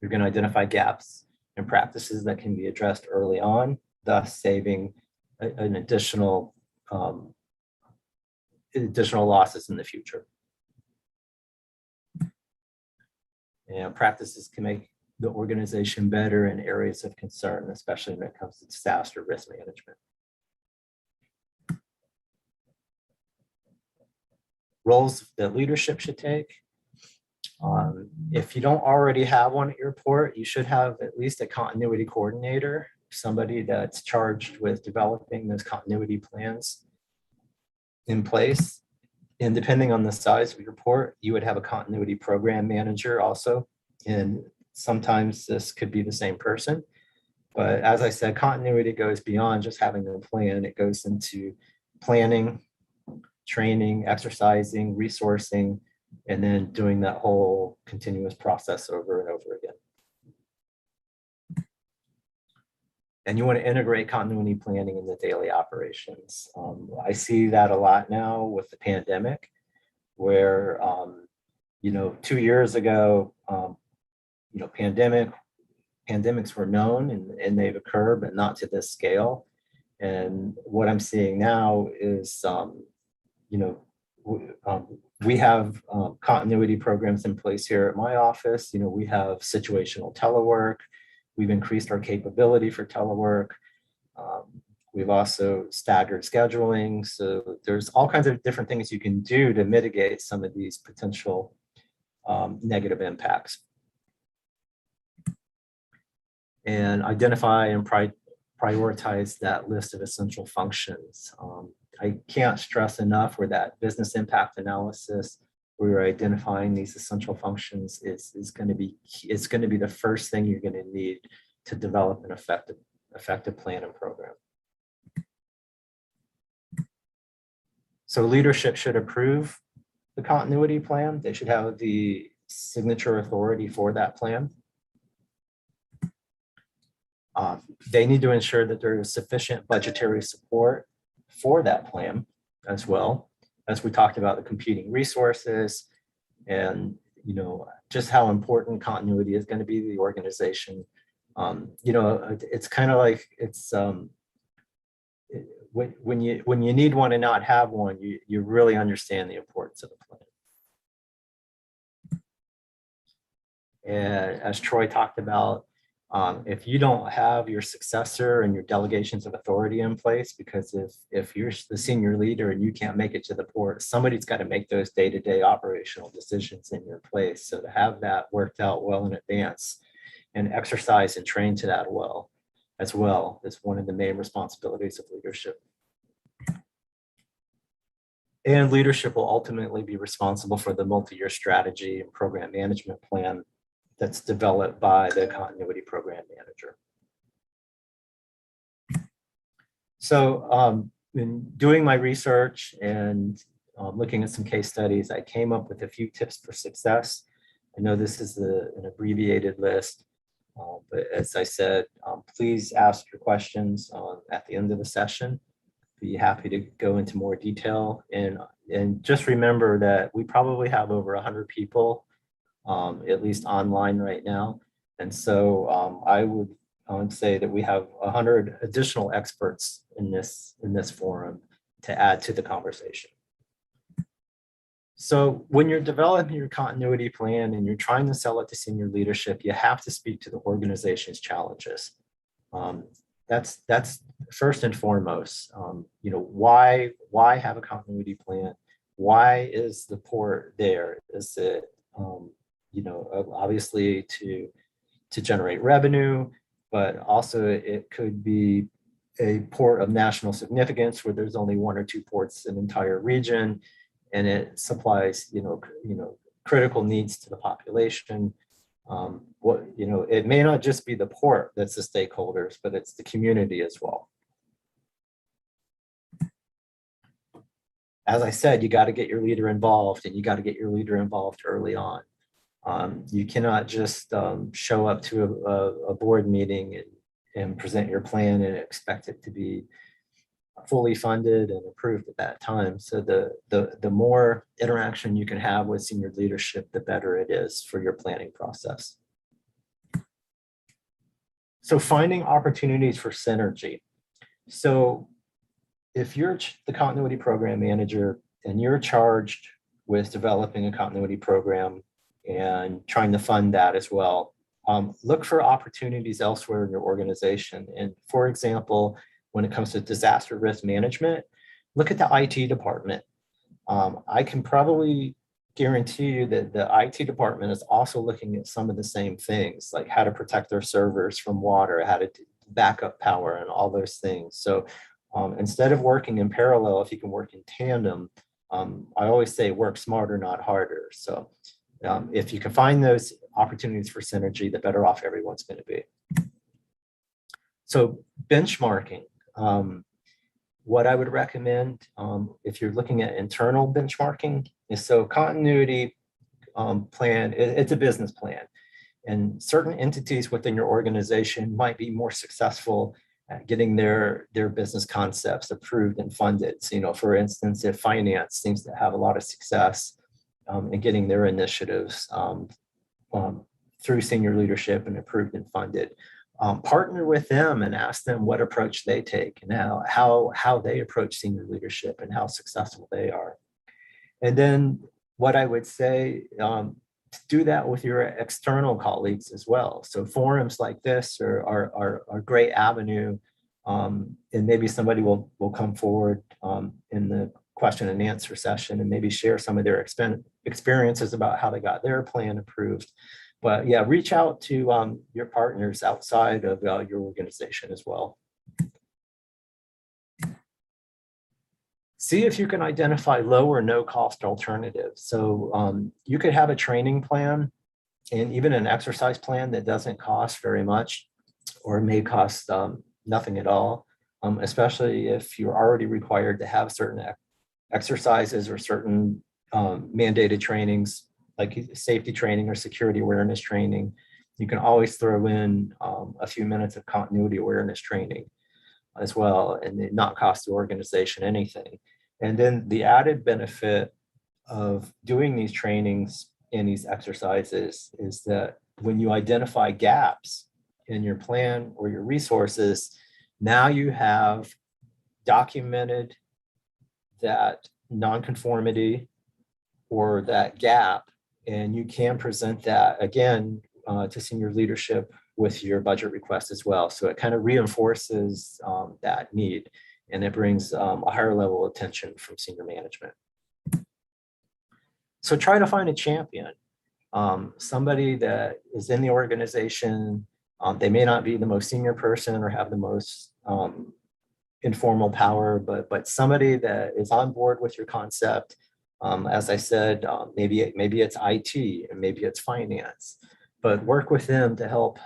You're going to identify gaps and practices that can be addressed early on, thus saving an additional losses in the future. And practices can make the organization better in areas of concern, especially when it comes to disaster risk management. Roles that leadership should take. If you don't already have one at your port, you should have at least a continuity coordinator, somebody that's charged with developing those continuity plans in place. And depending on the size of your port, you would have a continuity program manager also. And sometimes this could be the same person. But as I said, continuity goes beyond just having a plan. It goes into planning, training, exercising, resourcing, and then doing that whole continuous process over and over again. And you want to integrate continuity planning in the daily operations. I see that a lot now with the pandemic, where 2 years ago, pandemics were known and they've occurred, but not to this scale. And what I'm seeing now is, we have continuity programs in place here at my office. We have situational telework. We've increased our capability for telework. We've also staggered scheduling. So there's all kinds of different things you can do to mitigate some of these potential negative impacts. And identify and prioritize that list of essential functions. I can't stress enough where that business impact analysis, where you're identifying these essential functions is going to be, it's going to be the first thing you're going to need to develop an effective plan and program. So leadership should approve the continuity plan. They should have the signature authority for that plan. They need to ensure that there is sufficient budgetary support for that plan, as well as we talked about the competing resources and just how important continuity is going to be to the organization. It's kind of like when you need one and not have one, you really understand the importance of the plan. And as Troy talked about, if you don't have your successor and your delegations of authority in place, because if you're the senior leader and you can't make it to the port, somebody's got to make those day-to-day operational decisions in your place. So to have that worked out well in advance and exercise and train to that as well is one of the main responsibilities of leadership. And leadership will ultimately be responsible for the multi-year strategy and program management plan that's developed by the continuity program manager. So in doing my research and looking at some case studies, I came up with a few tips for success. I know this is an abbreviated list, but as I said, please ask your questions at the end of the session. Be happy to go into more detail. And just remember that we probably have over 100 people at least online right now. And so I would say that we have 100 additional experts in this forum to add to the conversation. So when you're developing your continuity plan and you're trying to sell it to senior leadership, you have to speak to the organization's challenges. That's first and foremost. Why have a continuity plan? Why is the port there? Is it obviously to generate revenue, but also it could be a port of national significance where there's only one or two ports in an entire region, and it supplies critical needs to the population. It may not just be the port that's the stakeholders, but it's the community as well. As I said, you got to get your leader involved, and you got to get your leader involved early on. You cannot just show up to a board meeting and present your plan and expect it to be fully funded and approved at that time. So the more interaction you can have with senior leadership, the better it is for your planning process. So finding opportunities for synergy. So if you're the continuity program manager and you're charged with developing a continuity program and trying to fund that as well, look for opportunities elsewhere in your organization. And for example, when it comes to disaster risk management, look at the IT department. I can probably guarantee you that the IT department is also looking at some of the same things, like how to protect their servers from water, how to back up power and all those things. So instead of working in parallel, if you can work in tandem, I always say work smarter, not harder. So if you can find those opportunities for synergy, the better off everyone's going to be. So benchmarking. What I would recommend if you're looking at internal benchmarking is continuity plan, it's a business plan. And certain entities within your organization might be more successful at getting their business concepts approved and funded. So, for instance, if finance seems to have a lot of success in getting their initiatives through senior leadership and approved and funded, partner with them and ask them what approach they take and how they approach senior leadership and how successful they are. And then what I would say, do that with your external colleagues as well. So forums like this are a great avenue, and maybe somebody will come forward in the question and answer session and maybe share some of their experiences about how they got their plan approved. But yeah, reach out to your partners outside of your organization as well. See if you can identify low or no cost alternatives. So you could have a training plan and even an exercise plan that doesn't cost very much or may cost nothing at all, especially if you're already required to have certain exercises or certain mandated trainings like safety training or security awareness training. You can always throw in a few minutes of continuity awareness training as well and it not cost the organization anything. And then the added benefit of doing these trainings and these exercises is that when you identify gaps in your plan or your resources, now you have documented that nonconformity or that gap, and you can present that again to senior leadership with your budget request as well. So it kind of reinforces that need, and it brings a higher level of attention from senior management. So try to find a champion, somebody that is in the organization. They may not be the most senior person or have the most informal power, but somebody that is on board with your concept. As I said, maybe it's IT and maybe it's finance, but work with them to help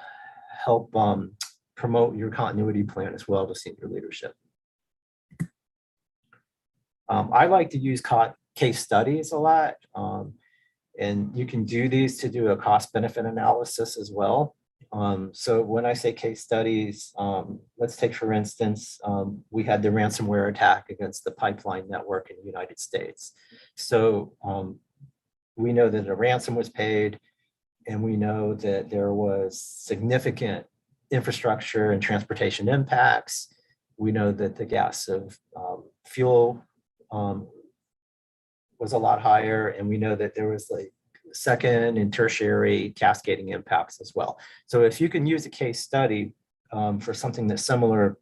promote your continuity plan as well to senior leadership. I like to use case studies a lot, and you can do these to do a cost benefit analysis as well. So when I say case studies, let's take, for instance, we had the ransomware attack against the pipeline network in the United States. So we know that a ransom was paid, and we know that there was significant infrastructure and transportation impacts. We know that the gas of fuel was a lot higher, and we know that there was like second and tertiary cascading impacts as well. So if you can use a case study for something that's similar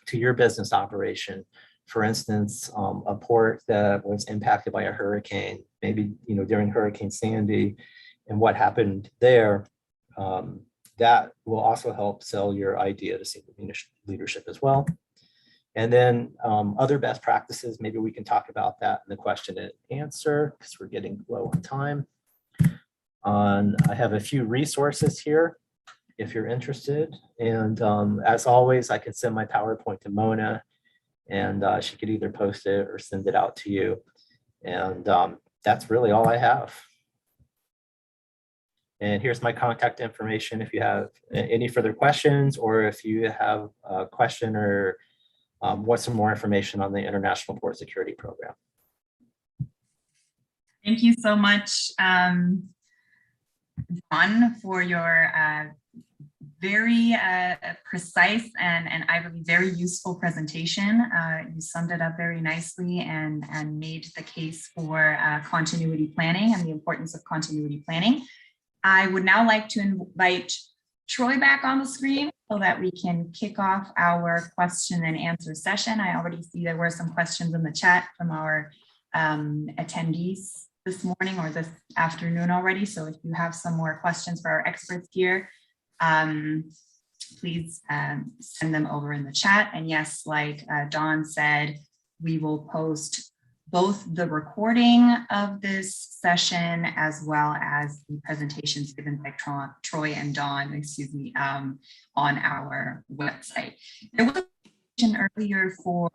to your business operation, for instance, a port that was impacted by a hurricane, maybe during Hurricane Sandy, and what happened there, that will also help sell your idea to senior leadership as well. And then other best practices, maybe we can talk about that in the question and answer because we're getting low on time. I have a few resources here if you're interested. And as always, I can send my PowerPoint to Mona, and she could either post it or send it out to you. And that's really all I have. And here's my contact information if you have any further questions, or if you have a question or want some more information on the International Port Security Program. Thank you so much, John, for your very precise and I believe very useful presentation. You summed it up very nicely and made the case for continuity planning and the importance of continuity planning. I would now like to invite Troy back on the screen so that we can kick off our question and answer session. I already see there were some questions in the chat from our attendees this morning or this afternoon already. So if you have some more questions for our experts here, please send them over in the chat. And yes, like Don said, we will post both the recording of this session as well as the presentations given by Troy and Don, on our website. There was a question earlier for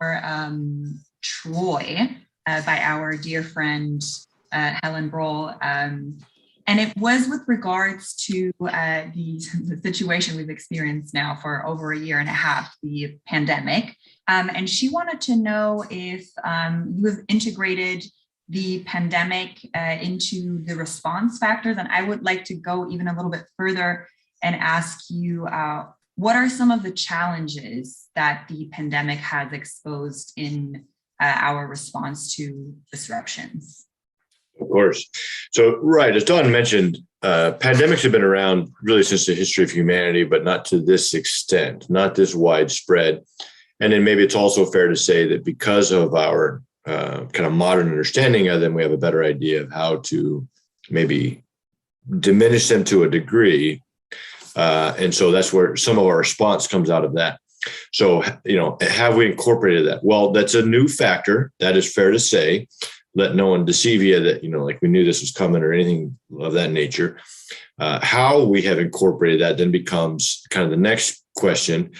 Troy by our dear friend Helen Broll, and it was with regards to the situation we've experienced now for over a year and a half, the pandemic. And she wanted to know if you have integrated the pandemic into the response factors. And I would like to go even a little bit further and ask you, what are some of the challenges that the pandemic has exposed in our response to disruptions? Of course. So, right, as Don mentioned, pandemics have been around really since the history of humanity, but not to this extent, not this widespread. And then maybe it's also fair to say that because of our kind of modern understanding of them, we have a better idea of how to maybe diminish them to a degree. And so that's where some of our response comes out of that. So, have we incorporated that? Well, that's a new factor. That is fair to say. Let no one deceive you that, like we knew this was coming or anything of that nature. How we have incorporated that then becomes kind of the next question.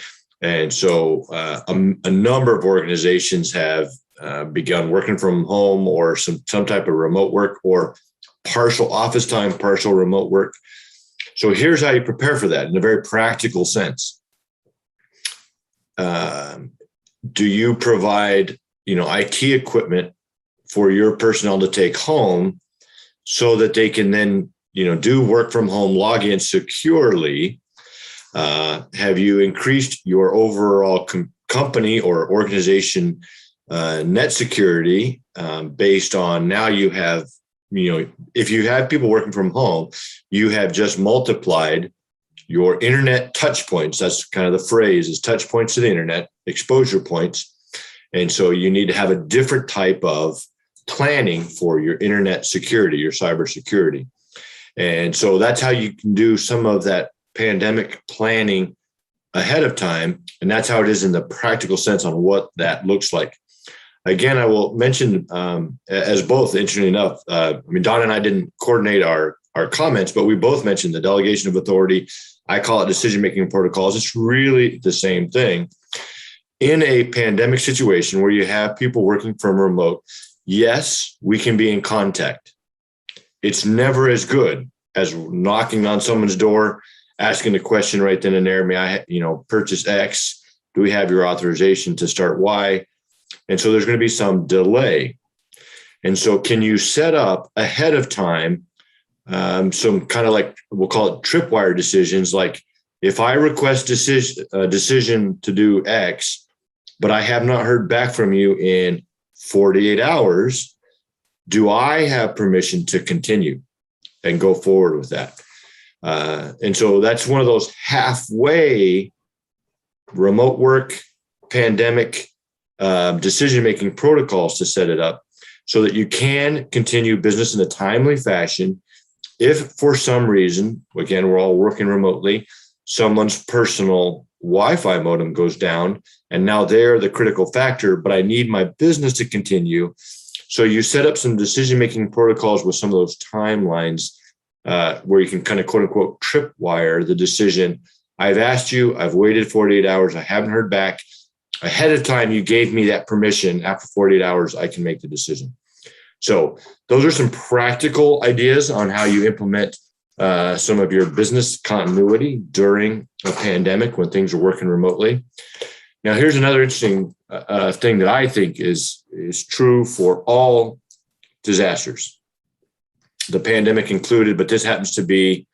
And so a number of organizations have begun working from home or some type of remote work or partial office time, partial remote work. So here's how you prepare for that in a very practical sense. Do you provide, IT equipment for your personnel to take home so that they can then, do work from home, log in securely? Have you increased your overall company or organization net security based on now you have if you have people working from home, you have just multiplied your internet touch points. That's kind of the phrase, is touch points to the internet, exposure points. And so you need to have a different type of planning for your internet security, your cyber security. And so that's how you can do some of that pandemic planning ahead of time. And that's how it is in the practical sense on what that looks like. Again, I will mention as both, interestingly enough, Don and I didn't coordinate our comments, but we both mentioned the delegation of authority. I call it decision-making protocols. It's really the same thing. In a pandemic situation where you have people working from remote, yes, we can be in contact. It's never as good as knocking on someone's door, asking the question right then and there, may I, purchase X? Do we have your authorization to start Y? And so there's going to be some delay. And so can you set up ahead of time some kind of like, we'll call it tripwire decisions, like if I request a decision to do X, but I have not heard back from you in 48 hours, do I have permission to continue and go forward with that? And so that's one of those halfway remote work, pandemic decision-making protocols to set it up so that you can continue business in a timely fashion. If for some reason, again, we're all working remotely, someone's personal Wi-Fi modem goes down and now they're the critical factor, but I need my business to continue. So you set up some decision-making protocols with some of those timelines where you can kind of quote unquote tripwire the decision. I've asked you, I've waited 48 hours. I haven't heard back. Ahead of time, you gave me that permission. After 48 hours, I can make the decision. So those are some practical ideas on how you implement some of your business continuity during a pandemic when things are working remotely. Now, here's another interesting thing that I think is true for all disasters, the pandemic included, but this happens to be,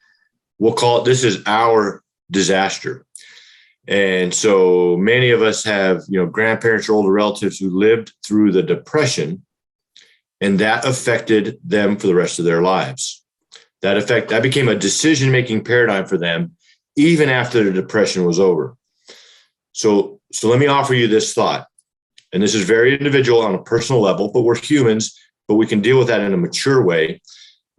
we'll call it, this is our disaster. And so many of us have, grandparents or older relatives who lived through the Depression, and that affected them for the rest of their lives. That became a decision-making paradigm for them, even after the Depression was over. So let me offer you this thought, and this is very individual on a personal level, but we're humans, but we can deal with that in a mature way,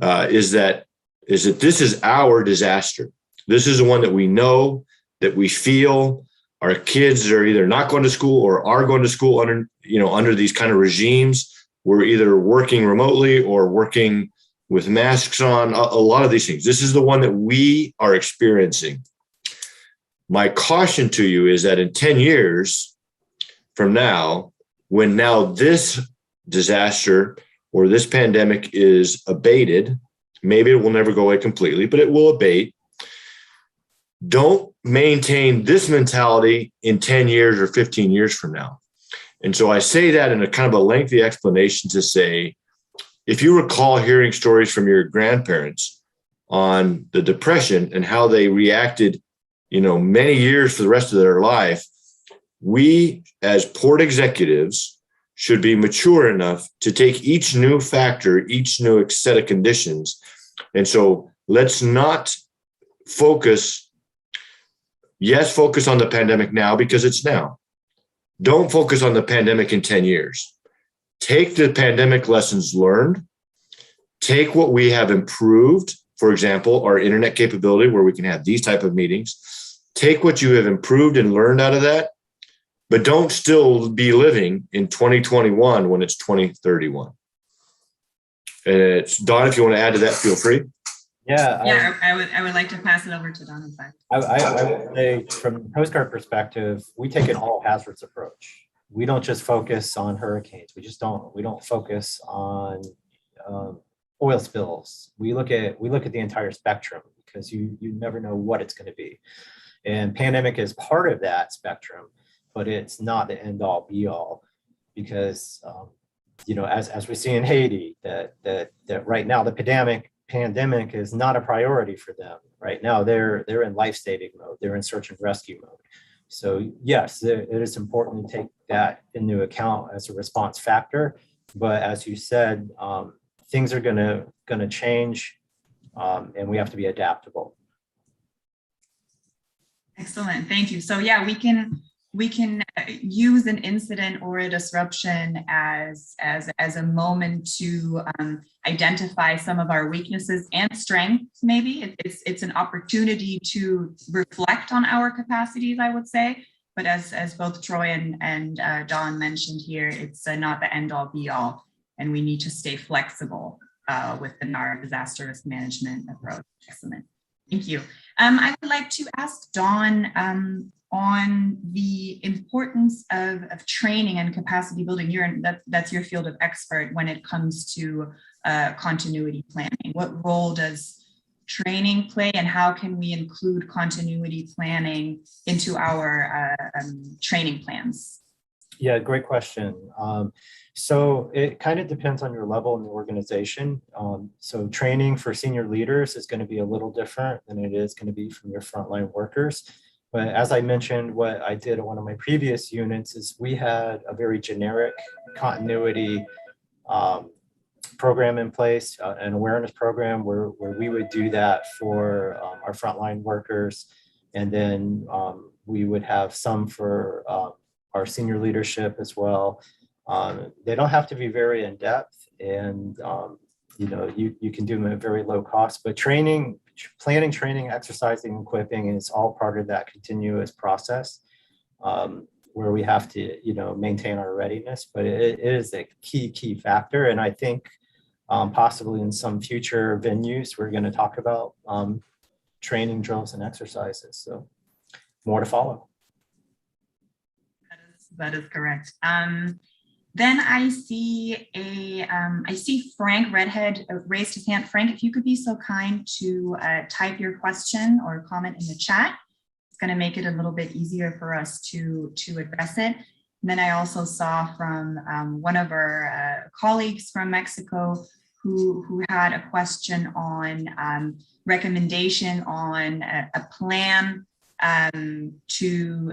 is that this is our disaster. This is the one that we know, that we feel. Our kids are either not going to school or are going to school under these kind of regimes. We're either working remotely or working with masks on, a lot of these things. This is the one that we are experiencing. My caution to you is that in 10 years from now, when now this disaster or this pandemic is abated, maybe it will never go away completely, but it will abate. Don't maintain this mentality in 10 years or 15 years from now. And so I say that in a kind of a lengthy explanation to say, if you recall hearing stories from your grandparents on the Depression and how they reacted, many years for the rest of their life, we as port executives should be mature enough to take each new factor, each new set of conditions. And so let's not focus on the pandemic now because it's now. Don't focus on the pandemic in 10 years. Take the pandemic lessons learned. Take what we have improved, for example, our internet capability where we can have these type of meetings. Take what you have improved and learned out of that, but don't still be living in 2021 when it's 2031. It's Don, if you want to add to that, feel free. Yeah. I would like to pass it over to Don, in fact. I would say from the Coast Guard perspective, we take an all hazards approach. We don't just focus on hurricanes. We don't focus on oil spills. We look at the entire spectrum because you never know what it's going to be. And pandemic is part of that spectrum, but it's not the end all be all because as we see in Haiti, that right now the pandemic is not a priority for them. Right now, they're in life-saving mode. They're in search and rescue mode. So yes, it is important to take that into account as a response factor. But as you said, things are gonna change, and we have to be adaptable. Excellent, thank you. So yeah, we can use an incident or a disruption as a moment to identify some of our weaknesses and strengths. Maybe it's an opportunity to reflect on our capacities, I would say. But as both Troy and Don mentioned here, it's not the end all be all, and we need to stay flexible within our disaster risk management approach. Excellent, thank you. I would like to ask Don on the importance of training and capacity building. That's your field of expert when it comes to continuity planning. What role does training play, and how can we include continuity planning into our training plans? Yeah, great question. So it kind of depends on your level in the organization. So training for senior leaders is going to be a little different than it is going to be from your frontline workers. But as I mentioned, what I did at one of my previous units is we had a very generic continuity program in place, an awareness program where we would do that for our frontline workers. And then we would have some for our senior leadership as well. They don't have to be very in depth, and you know, you can do them at very low cost, but training, planning, training, exercising, equipping is all part of that continuous process where we have to, you know, maintain our readiness, but it is a key factor. And I think possibly in some future venues, we're going to talk about training drills and exercises. So more to follow. That is correct. Then I see Frank Redhead raised his hand. Frank, if you could be so kind to type your question or comment in the chat, it's going to make it a little bit easier for us to address it. And then I also saw from one of our colleagues from Mexico who had a question on recommendation on a plan to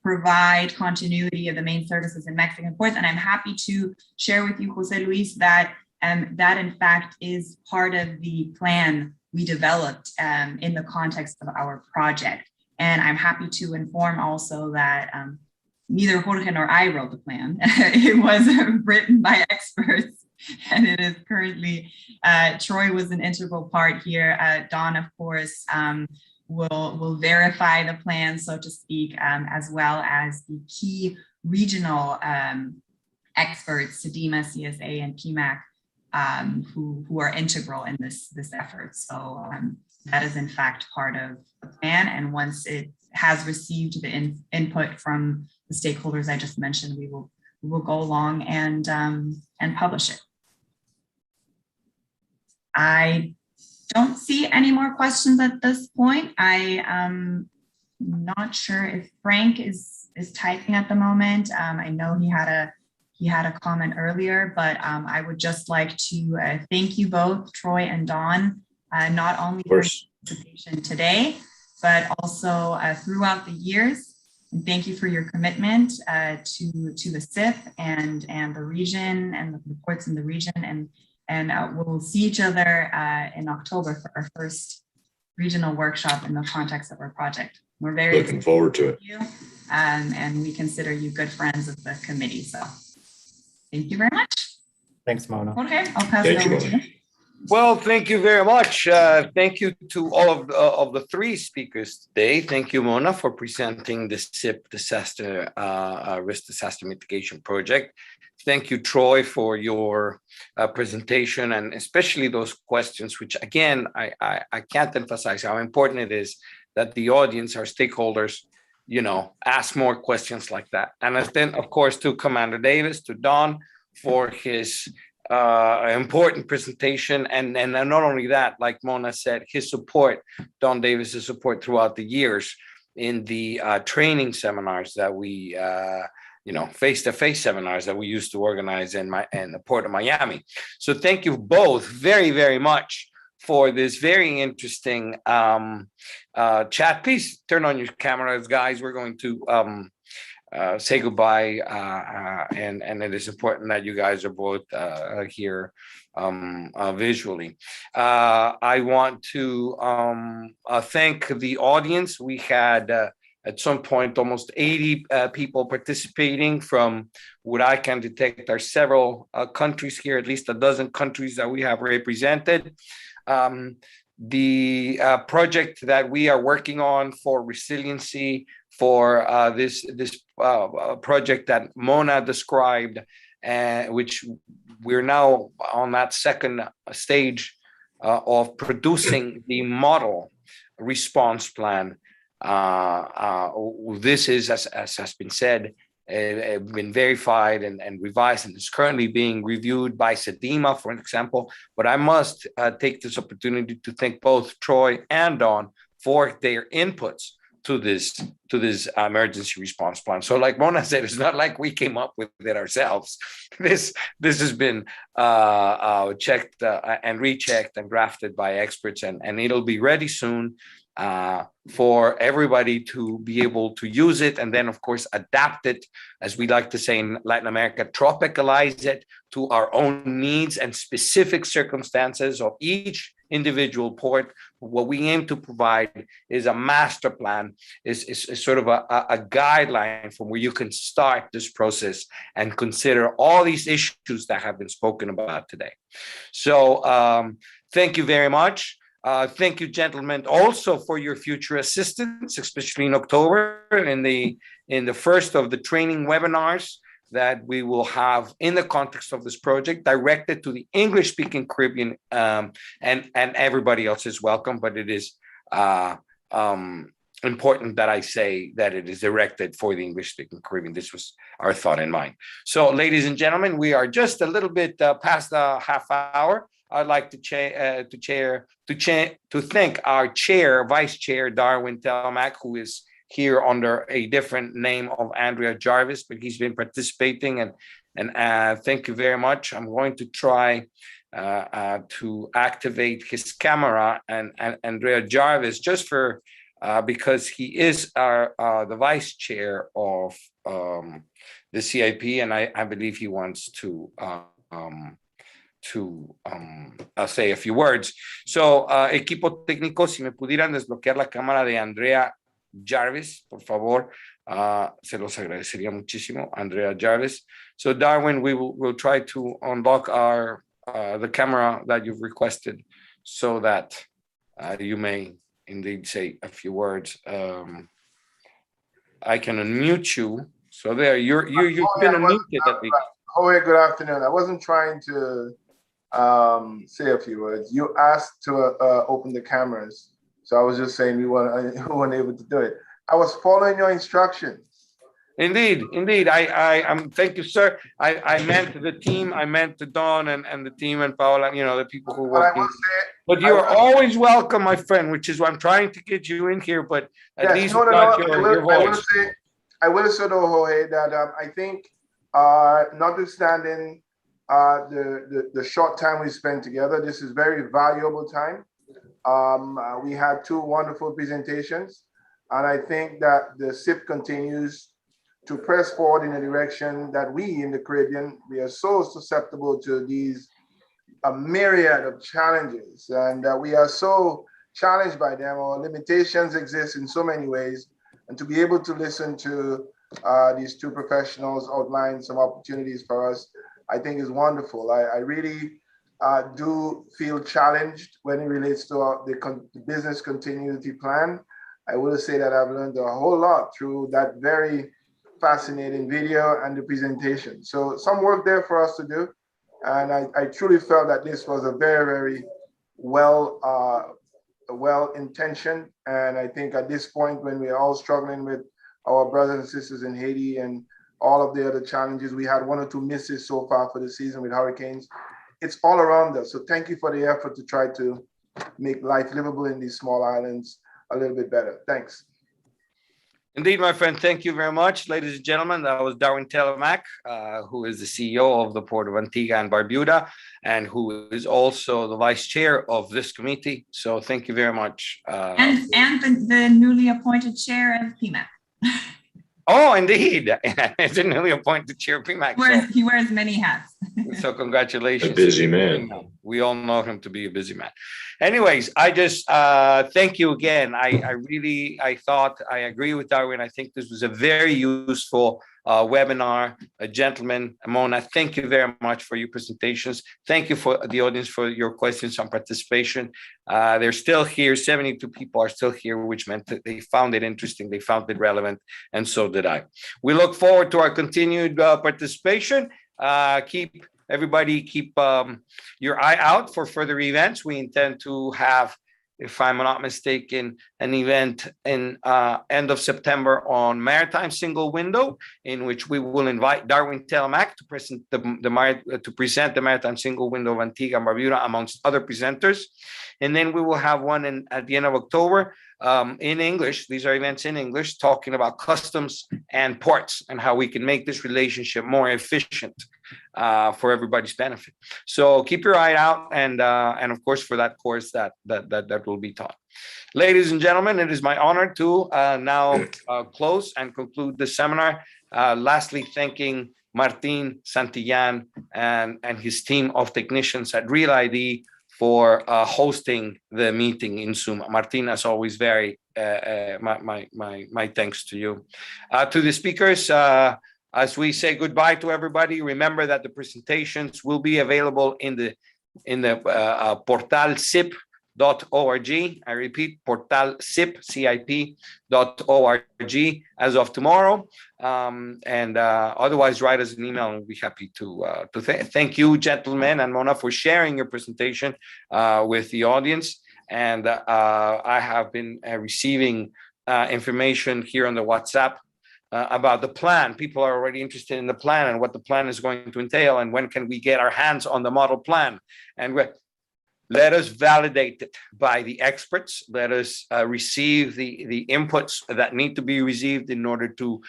provide continuity of the main services in Mexican ports. And I'm happy to share with you, Jose Luis, that that in fact is part of the plan we developed in the context of our project. And I'm happy to inform also that neither Jorge nor I wrote the plan. It was written by experts, and it is currently, Troy was an integral part here. Don, of course, will verify the plan, so to speak, as well as the key regional experts, CDMA, CSA, and PMAC, who are integral in this effort. So that is in fact part of the plan. And once it has received the input from the stakeholders I just mentioned, we will go along and publish it. I don't see any more questions at this point. I am not sure if Frank is typing at the moment. I know he had a comment earlier, but I would just like to thank you both, Troy and Don, not only for your participation today, but also throughout the years. And thank you for your commitment to the SIP and the region and the ports in the region. And we'll see each other in October for our first regional workshop in the context of our project. We're very looking forward to it. you, and we consider you good friends of the committee. So thank you very much. Thanks, Mona. Okay, I'll pass Thank it you, over to Mona. you. Well, thank you very much. Thank you to all of the three speakers today. Thank you, Mona, for presenting the SIP disaster risk disaster mitigation project. Thank you, Troy, for your presentation, and especially those questions, which again, I can't emphasize how important it is that the audience, our stakeholders, you know, ask more questions like that. And then, of course, to Commander Davis, to Don, for his important presentation, and not only that, like Mona said, his support, Don Davis's support throughout the years in the training seminars that we, you know, face-to-face seminars that we used to organize in the Port of Miami. So thank you both very, very much for this very interesting chat. Please turn on your cameras, guys. We're going to say goodbye, and it is important that you guys are both here visually. I want to thank the audience. We had at some point almost 80 people participating from what I can detect are several countries here, at least a dozen countries that we have represented. The project that we are working on for resiliency, for this project that Mona described, which we're now on that second stage of producing the model response plan. This is, as has been said, been verified and revised, and is currently being reviewed by CDMA, for example. But I must take this opportunity to thank both Troy and Dawn for their inputs to this emergency response plan. So like Mona said, it's not like we came up with it ourselves. This has been checked and rechecked and drafted by experts, and it'll be ready soon for everybody to be able to use it, and then of course adapt it, as we like to say in Latin America, tropicalize it to our own needs and specific circumstances of each individual port. What we aim to provide is a master plan, is sort of a guideline from where you can start this process and consider all these issues that have been spoken about today. So thank you very much. Thank you, gentlemen, also for your future assistance, especially in October, in the first of the training webinars that we will have in the context of this project, directed to the English-speaking Caribbean, and everybody else is welcome. But it is important that I say that it is directed for the English-speaking Caribbean. This was our thought in mind. So, ladies and gentlemen, we are just a little bit past the half hour. I'd like to thank our chair, vice chair, Darwin Telmack, who is here under a different name of Andrea Jarvis, but he's been participating, and thank you very much. I'm going to try to activate his camera and Andrea Jarvis, just for because he is the vice chair of the CIP, and I believe he wants to say a few words. So, equipo técnico, si me pudieran desbloquear la cámara de Andrea Jarvis, por favor, se los agradecería muchísimo, Andrea Jarvis. So, Darwin, we'll try to unlock the camera that you've requested, so that you may indeed say a few words. I can unmute you. So there, you've been unmuted at least. Jorge, good afternoon. I wasn't trying to say a few words. You asked to open the cameras, so I was just saying we weren't able to do it. I was following your instructions. Indeed. I'm thank you, sir. I meant the team. I meant to Dawn and the team and Paola, the people who work. But you are always welcome, my friend, which is why I'm trying to get you in here, but at least got your voice. I will say though, Jorge, that I think notwithstanding the short time we spent together, this is very valuable time. We had two wonderful presentations, and I think that the SIP continues to press forward in a direction that we in the Caribbean, we are so susceptible to these a myriad of challenges, and we are so challenged by them. Our limitations exist in so many ways, and to be able to listen to these two professionals outline some opportunities for us, I think is wonderful. I really do feel challenged when it relates to the business continuity plan. I will say that I've learned a whole lot through that very fascinating video and the presentation. So some work there for us to do. And I truly felt that this was a very, very well-intentioned. And I think at this point, when we're all struggling with our brothers and sisters in Haiti and all of the other challenges, we had one or two misses so far for the season with hurricanes. It's all around us. So thank you for the effort to try to make life livable in these small islands a little bit better. Thanks. Indeed, my friend. Thank you very much. Ladies and gentlemen, that was Darwin Telmack, who is the CEO of the Port of Antigua and Barbuda, and who is also the vice chair of this committee. So thank you very much. And the newly appointed chair of PMAC. Oh, indeed. It's a newly appointed chair PMAC. He wears many hats. So congratulations. A busy man. We all know him to be a busy man. Anyways, I just thank you again. I thought I agree with Darwin. I think this was a very useful webinar. Gentlemen, Mona, thank you very much for your presentations. Thank you for the audience for your questions on participation. They're still here. 72 people are still here, which meant that they found it interesting. They found it relevant. And so did I. We look forward to our continued participation. Keep your eye out for further events. We intend to have, if I'm not mistaken, an event in end of September on Maritime Single Window, in which we will invite Darwin Telemac to present the Maritime Single Window of Antigua and Barbuda, amongst other presenters. And then we will have one at the end of October in English. These are events in English, talking about customs and ports and how we can make this relationship more efficient for everybody's benefit. So keep your eye out, and of course for that course that will be taught. Ladies and gentlemen, it is my honor to now close and conclude the seminar. Lastly, thanking Martin Santillan and his team of technicians at Real ID for hosting the meeting in Zoom. Martin, as always, very my thanks to you. To the speakers, as we say goodbye to everybody, remember that the presentations will be available in the portal CIP.org. I repeat, portal CIP.org as of tomorrow. Otherwise, write us an email and we'll be happy to thank you, gentlemen, and Mona, for sharing your presentation with the audience. And I have been receiving information here on the WhatsApp about the plan. People are already interested in the plan and what the plan is going to entail, and when can we get our hands on the model plan. And let us validate it by the experts. Let us receive the inputs that need to be received in order to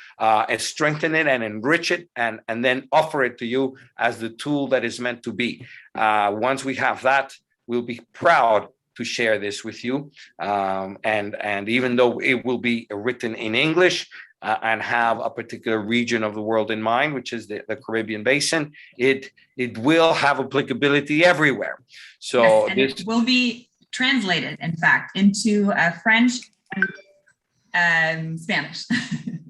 strengthen it and enrich it, and then offer it to you as the tool that is meant to be. Once we have that, we'll be proud to share this with you. And even though it will be written in English, and have a particular region of the world in mind, which is the Caribbean basin, it will have applicability everywhere. So yes, and it will be translated, in fact, into French and Spanish.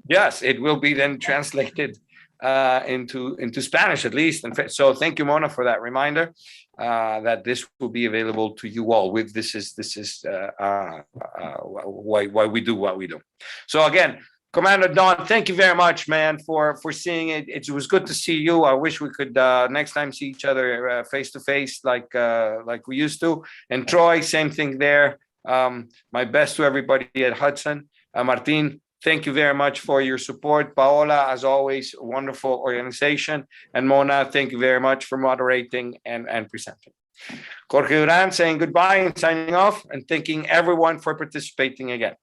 Yes, it will be then translated into Spanish at least. And so thank you, Mona, for that reminder that this will be available to you all. This is why we do what we do. So again, Commander Don, thank you very much, man, for seeing it. It was good to see you. I wish we could next time see each other face to face like we used to. And Troy, same thing there. My best to everybody at Hudson. Martin, thank you very much for your support. Paola, as always, wonderful organization. And Mona, thank you very much for moderating and presenting. Jorge Duran saying goodbye and signing off, and thanking everyone for participating again.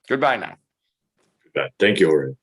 Goodbye now. Thank you, Jorge.